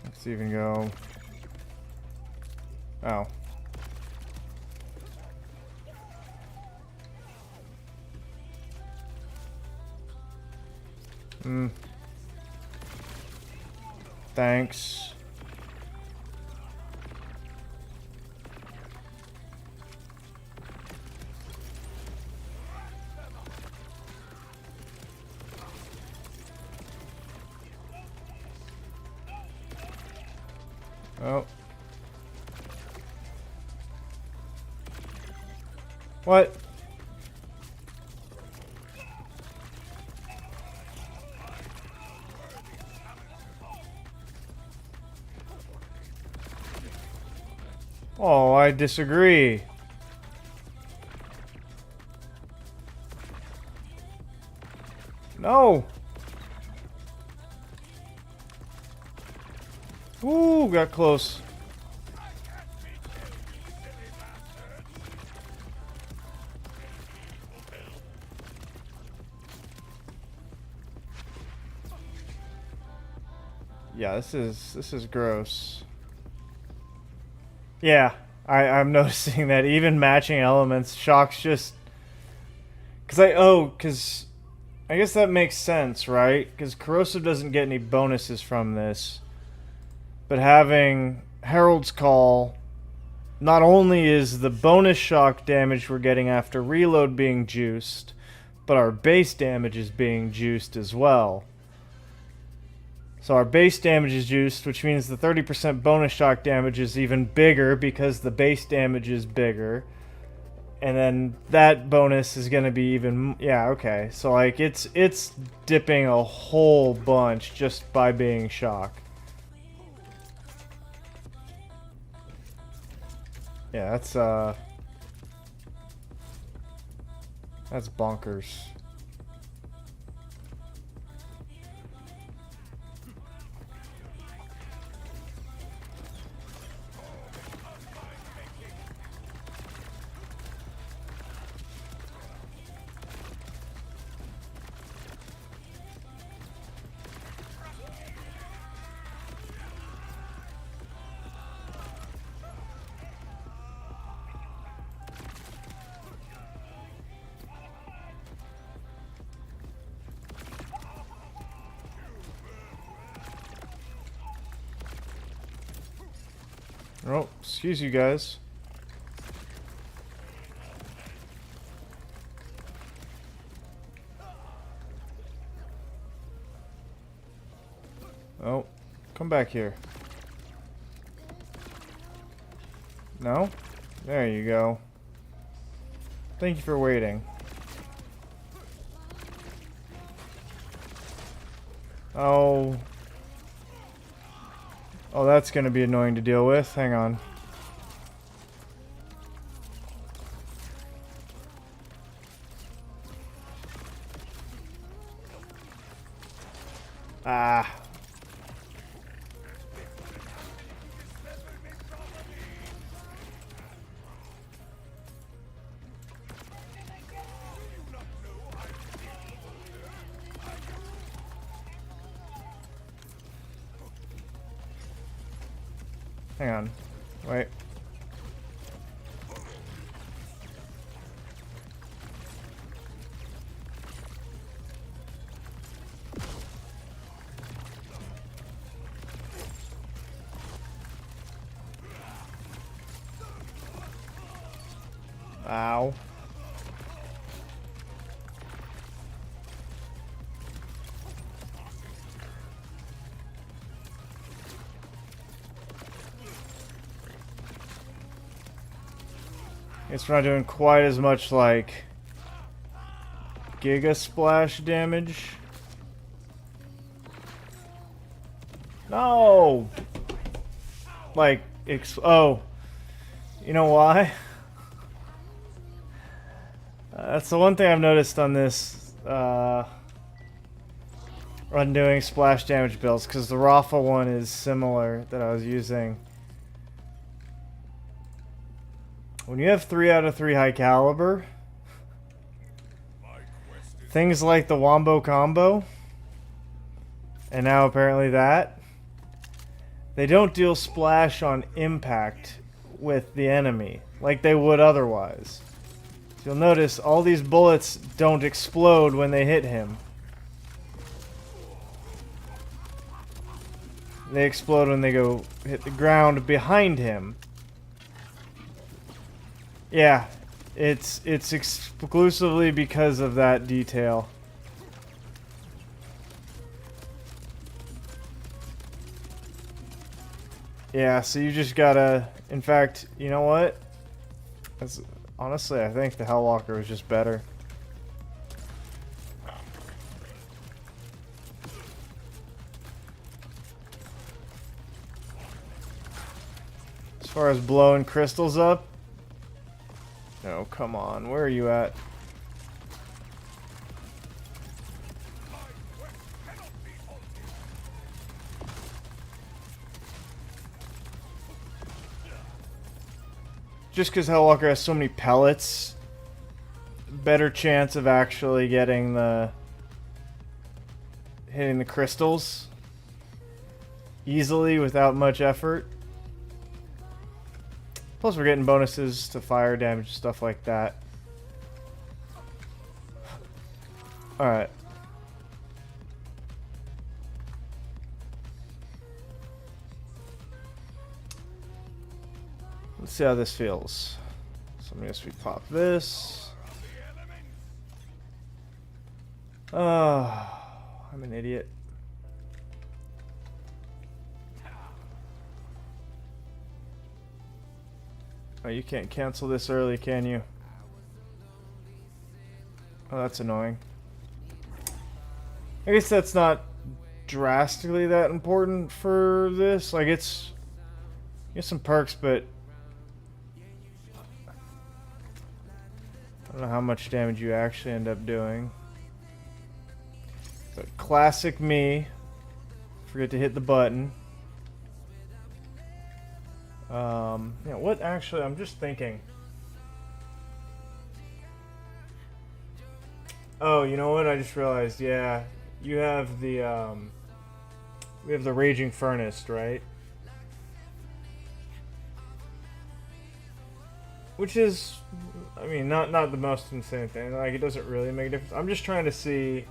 Let's even go. Oh. Thanks. Oh. What? Oh, I disagree. No. Ooh, got close. Yeah, this is gross. Yeah, I'm noticing that even matching elements, Shock's just because I guess that makes sense, right? Because Corrosive doesn't get any bonuses from this, but having Herald's Call, not only is the bonus shock damage we're getting after reload being juiced, but our base damage is being juiced as well. So our base damage is juiced, which means the 30% bonus shock damage is even bigger because the base damage is bigger. And then that bonus is going to be even... Yeah, okay. So, like, it's dipping a whole bunch just by being shock. Yeah, that's bonkers. Oh, excuse you guys. Oh, come back here. No? There you go. Thank you for waiting. Oh. Oh, that's going to be annoying to deal with. Hang on. Ah. Hang on. Wait. Ow. Guess we're not doing quite as much, like, Giga Splash damage. No! Like, oh. You know why? That's the one thing I've noticed on this, undoing splash damage builds, because the Rafa one is similar that I was using. when you have 3 out of 3 high caliber, things like the Wombo Combo, and now apparently that, they don't deal splash on impact with the enemy like they would otherwise. So you'll notice all these bullets don't explode when they hit him. They explode when they go hit the ground behind him. Yeah, it's exclusively because of that detail. Yeah, so you just gotta... In fact, you know what? Honestly, I think the Hellwalker was just better. As far as blowing crystals up... No, come on. Where are you at? Just because Hellwalker has so many pellets, better chance of actually getting hitting the crystals easily without much effort. Plus we're getting bonuses to fire damage, stuff like that. Alright. Let's see how this feels. So I'm gonna pop this. I'm an idiot. Oh, you can't cancel this early, can you? Oh, that's annoying. I guess that's not drastically that important for this. Like, it's... Get some perks, but... I don't know how much damage you actually end up doing. But classic me. Forget to hit the button. Yeah, what actually, I'm just thinking. Oh, you know what? I just realized, yeah. You have the, we have the Raging Furnace, right? Which is, I mean, not the most insane thing. Like, it doesn't really make a difference. I'm just trying to see...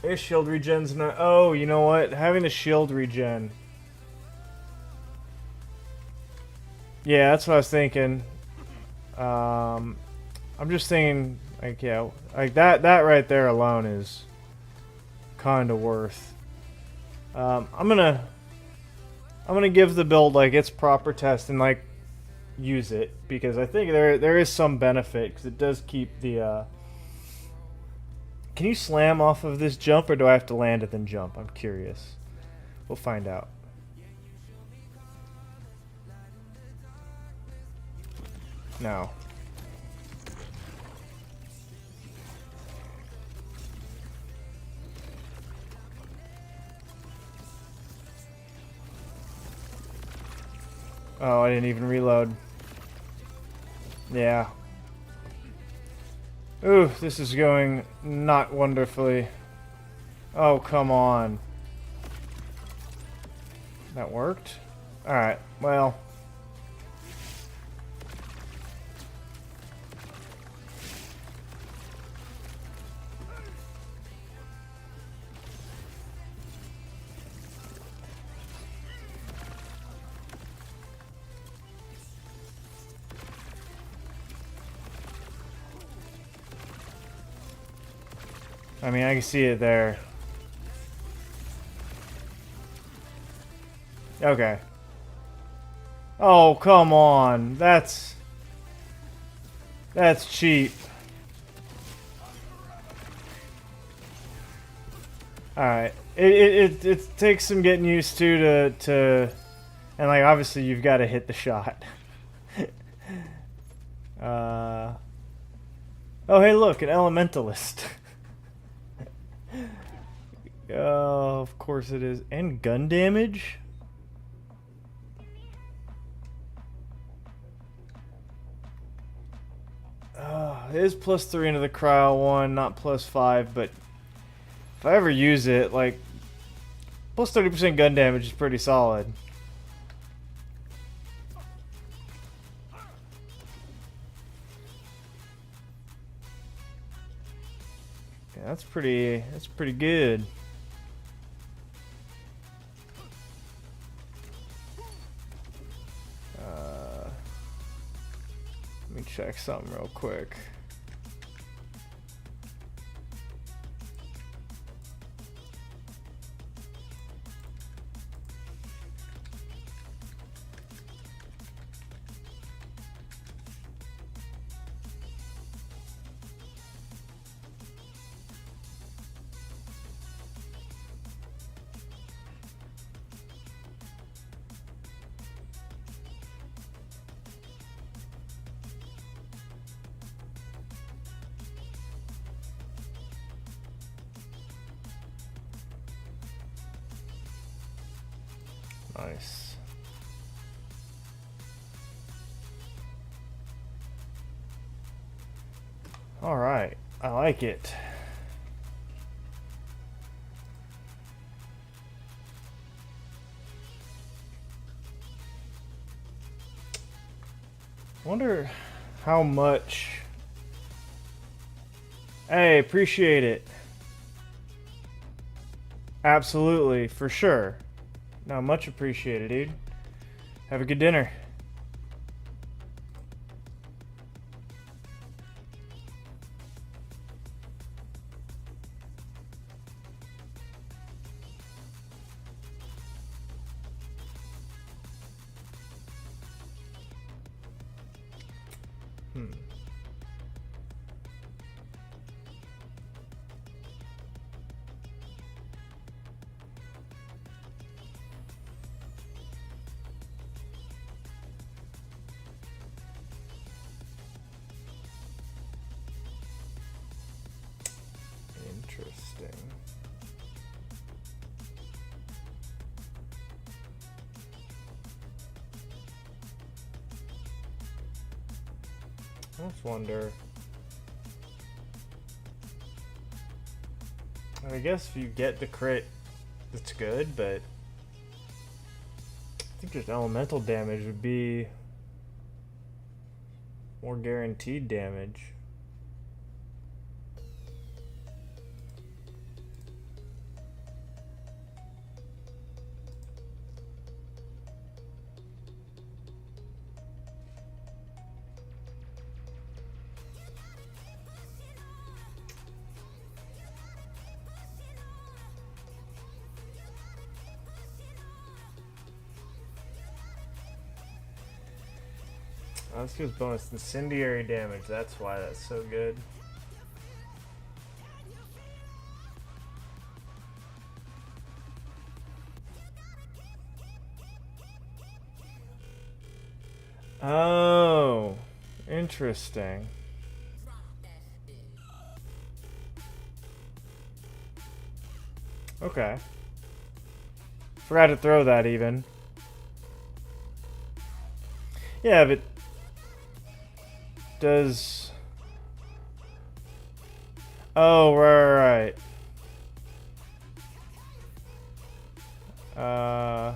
I guess shield regen's not... Oh, you know what? Having the shield regen. Yeah, that's what I was thinking. I'm just thinking, like, yeah, like that right there alone is kind of worth. I'm gonna give the build like its proper test and like use it because I think there is some benefit because it does keep the. Can you slam off of this jump, or do I have to land it then jump? I'm curious. We'll find out. No. Oh, I didn't even reload. Yeah. Ooh, this is going not wonderfully. Oh, come on. That worked? Alright, well. I mean, I can see it there. Okay. Oh, come on. That's cheap. Alright. It takes some getting used to and like obviously you've got to hit the shot. Oh hey look, an elementalist. Oh, of course it is. And gun damage? It is +3 into the cryo one, not +5, but if I ever use it, like, plus 30% gun damage is pretty solid. Yeah, that's pretty good. Let me check something real quick. Nice. All right, I like it. Wonder how much. Hey, appreciate it. Absolutely, for sure. No, much appreciated, dude. Have a good dinner. Interesting. I just wonder. I guess if you get the crit, that's good, but I think just elemental damage would be more guaranteed damage. This gives bonus incendiary damage. That's why that's so good. Oh, interesting. Okay. Forgot to throw that even. Yeah, but does... Oh, right. I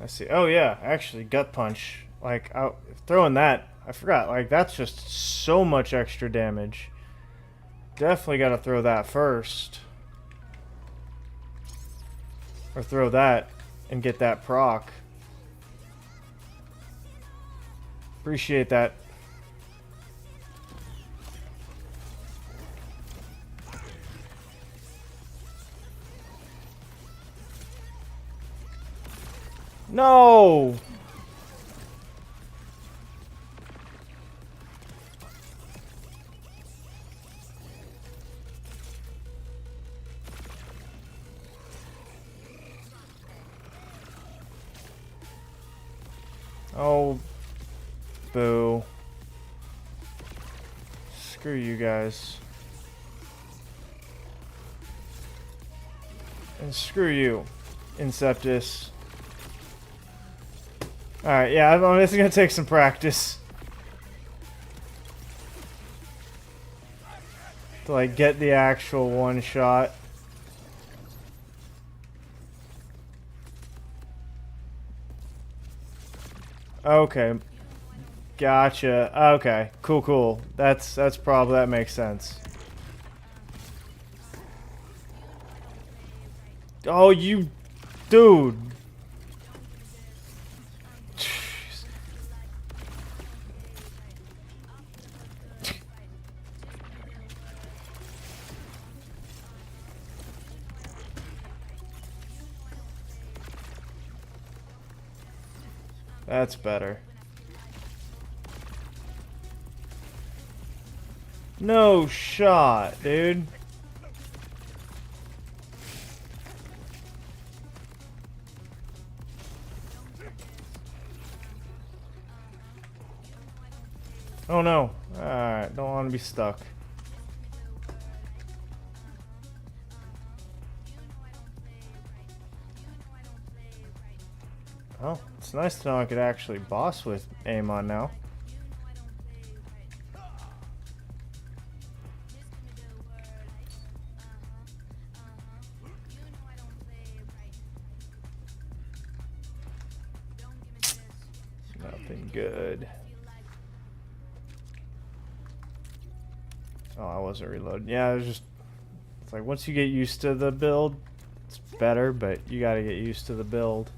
see. Oh, yeah, actually, gut punch. Like, throwing that, I forgot. Like, that's just so much extra damage. Definitely got to throw that first. Or throw that and get that proc. Appreciate that. No! Oh, boo. Screw you guys. And screw you, Inceptus. Alright, yeah, I mean, this is gonna take some practice. To, like, get the actual one shot. Okay. Gotcha. Okay. Cool, cool. That's probably, that makes sense. Oh, you... Dude. Jeez. That's better. No shot, dude. Oh no. Alright, don't want to be stuck. Oh, it's nice to know I could actually boss with aim on now. Nothing good. Oh, I wasn't reloading. Yeah, it was just... It's like, once you get used to the build, it's better, but you gotta get used to the build.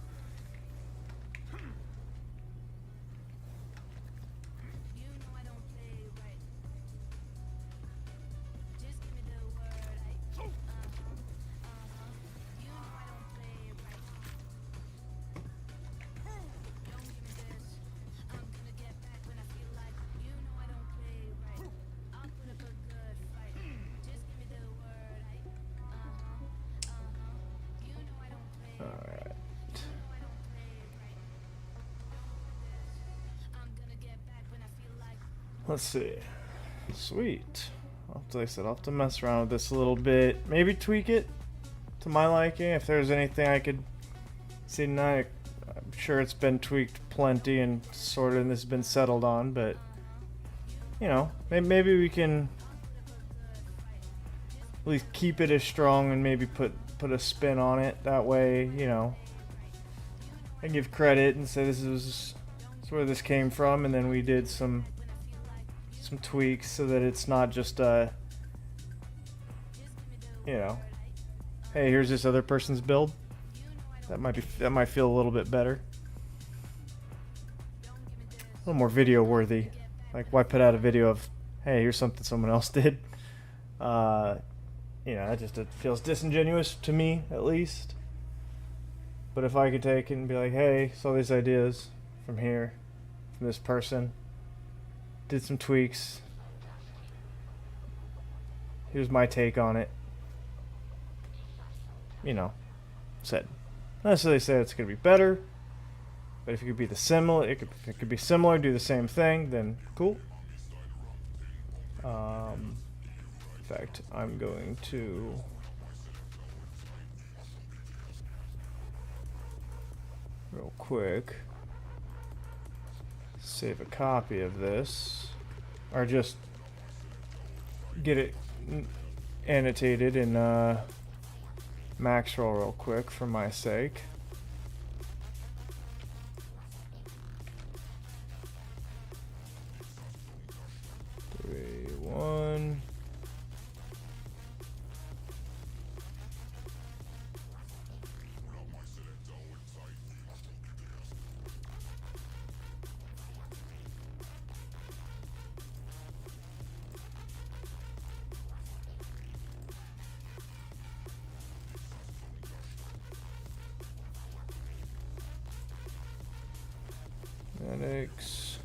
Alright. Let's see. Sweet. Like I said, I'll have to mess around with this a little bit. Maybe tweak it to my liking. If there's anything I could see tonight, I'm sure it's been tweaked plenty and sort of this has been settled on, but you know, maybe we can at least keep it as strong and maybe put a spin on it. That way, you know, I can give credit and say this is where this came from, and then we did some tweaks so that it's not just you know, hey, here's this other person's build. That might feel a little bit better, a little more video worthy. Like, why put out a video of, hey, here's something someone else did? You know, it feels disingenuous to me, at least. But if I could take it and be like, hey, saw these ideas from here, from this person, did some tweaks, here's my take on it. You know, said, not necessarily say it's gonna be better, but if it could be it could be similar, do the same thing, then cool. In fact, I'm going to real quick save a copy of this, or just get it annotated in Maxroll real quick for my sake. One. X.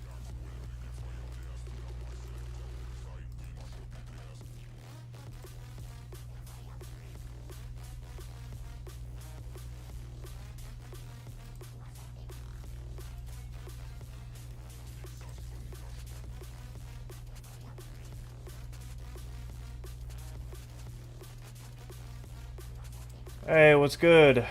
Hey, what's good?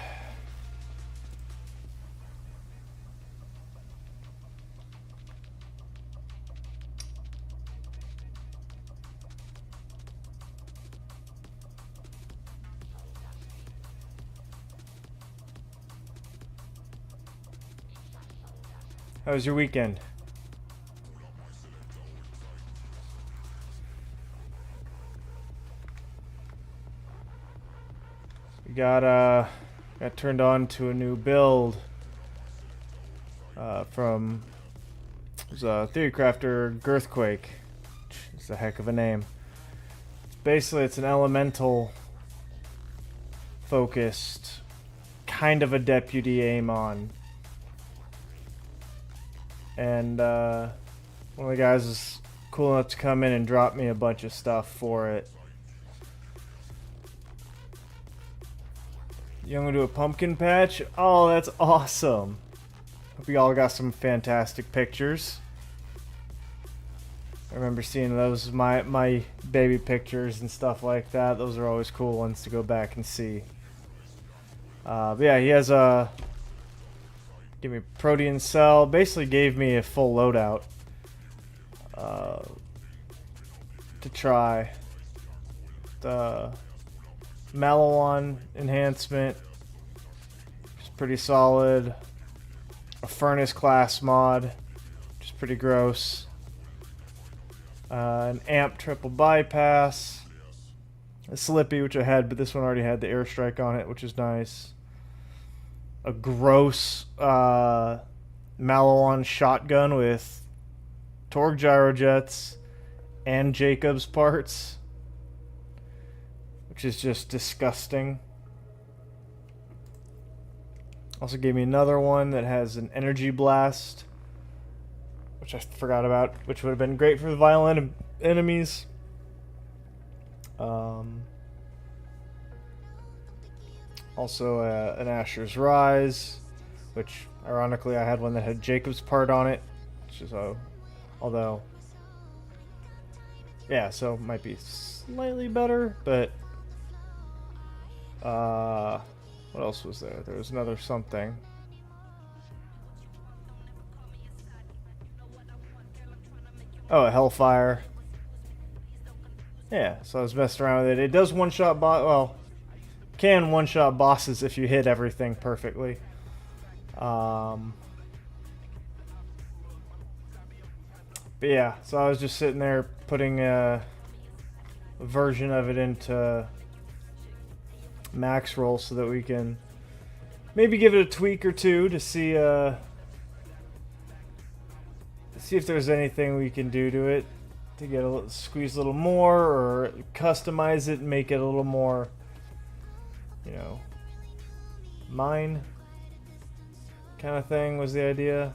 How was your weekend? We got turned on to a new build from it was a Theory Crafter Girthquake. It's a heck of a name. Basically, it's an elemental focused kind of a deputy Amon. And one of the guys is cool enough to come in and drop me a bunch of stuff for it. You want to do a pumpkin patch? Oh, that's awesome. Hope you all got some fantastic pictures. I remember seeing those, my baby pictures and stuff like that. Those are always cool ones to go back and see. But yeah, he has a... Give me a protein cell. Basically gave me a full loadout to try. The Malawon enhancement is pretty solid. A furnace class mod, which is pretty gross. An amp triple bypass. A Slippy, which I had, but this one already had the airstrike on it, which is nice. A gross Malawon shotgun with Torgue gyrojets and Jacob's parts, which is just disgusting. Also gave me another one that has an energy blast, which I forgot about, which would have been great for the violent enemies. Also an Asher's Rise, which ironically I had one that had Jacob's part on it, which is although yeah, so might be slightly better, but what else was there? There was another something. Oh, a Hellfire. Yeah, so I was messing around with it. It does one-shot well, can one-shot bosses if you hit everything perfectly. But yeah, so I was just sitting there putting a version of it into max roll so that we can maybe give it a tweak or two to see if there's anything we can do to it to get squeeze a little more or customize it and make it a little more, you know, mine kind of thing was the idea.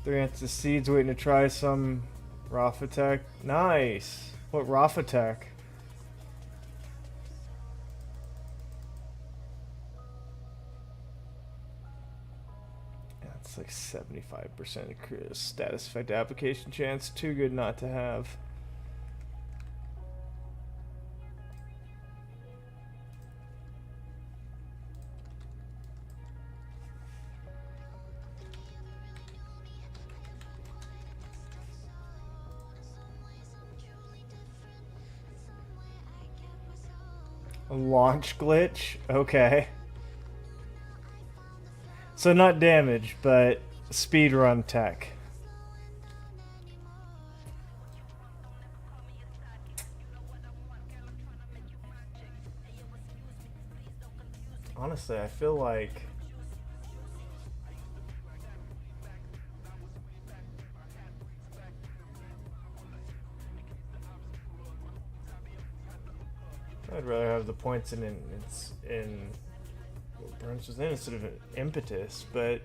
Three ounces of seeds, waiting to try some Rafatek. Nice. What Rafatek? That's like 75% status effect application chance. Too good not to have. A launch glitch? Okay. So not damage, but speedrun tech. Honestly, I feel like I'd rather have the points in Burns was in instead of an impetus, but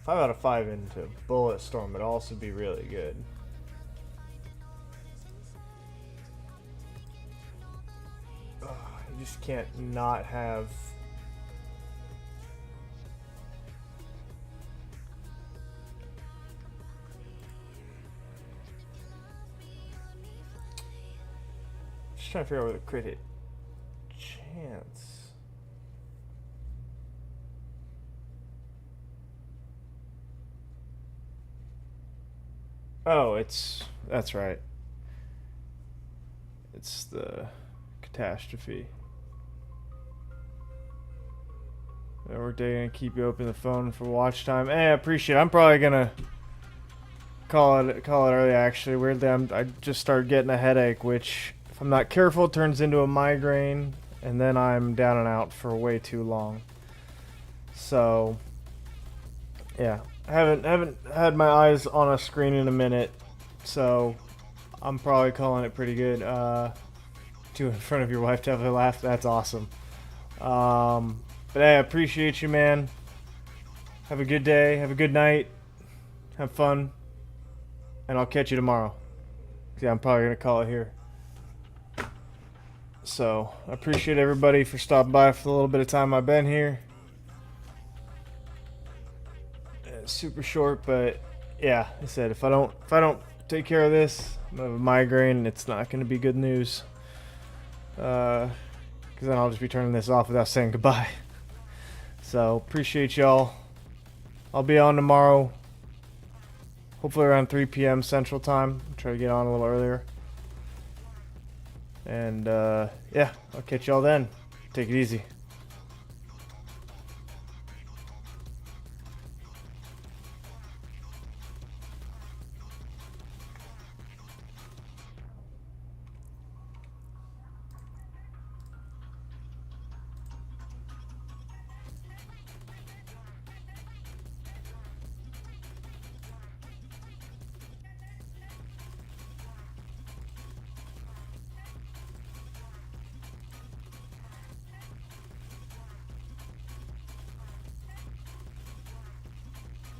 five out of 5 into Bullet Storm would also be really good. Ugh, you just can't not have. Just trying to figure out where the crit hit chance. Oh, that's right. It's the catastrophe. Workday gonna keep you open the phone for watch time. Hey, I appreciate it. I'm probably gonna call it early. Actually, weirdly, I just started getting a headache, which if I'm not careful turns into a migraine, and then I'm down and out for way too long. So yeah, I haven't had my eyes on a screen in a minute, so I'm probably calling it pretty good. To in front of your wife definitely laughed. That's awesome. But hey, I appreciate you, man. Have a good day. Have a good night. Have fun. And I'll catch you tomorrow. Yeah, I'm probably going to call it here. So, I appreciate everybody for stopping by for the little bit of time I've been here. It's super short, but yeah, I said if I don't take care of this, I'm going to have a migraine and it's not going to be good news. Because then I'll just be turning this off without saying goodbye. So, appreciate y'all. I'll be on tomorrow. Hopefully around 3 p.m. Central Time. I'll try to get on a little earlier. And, yeah, I'll catch y'all then. Take it easy.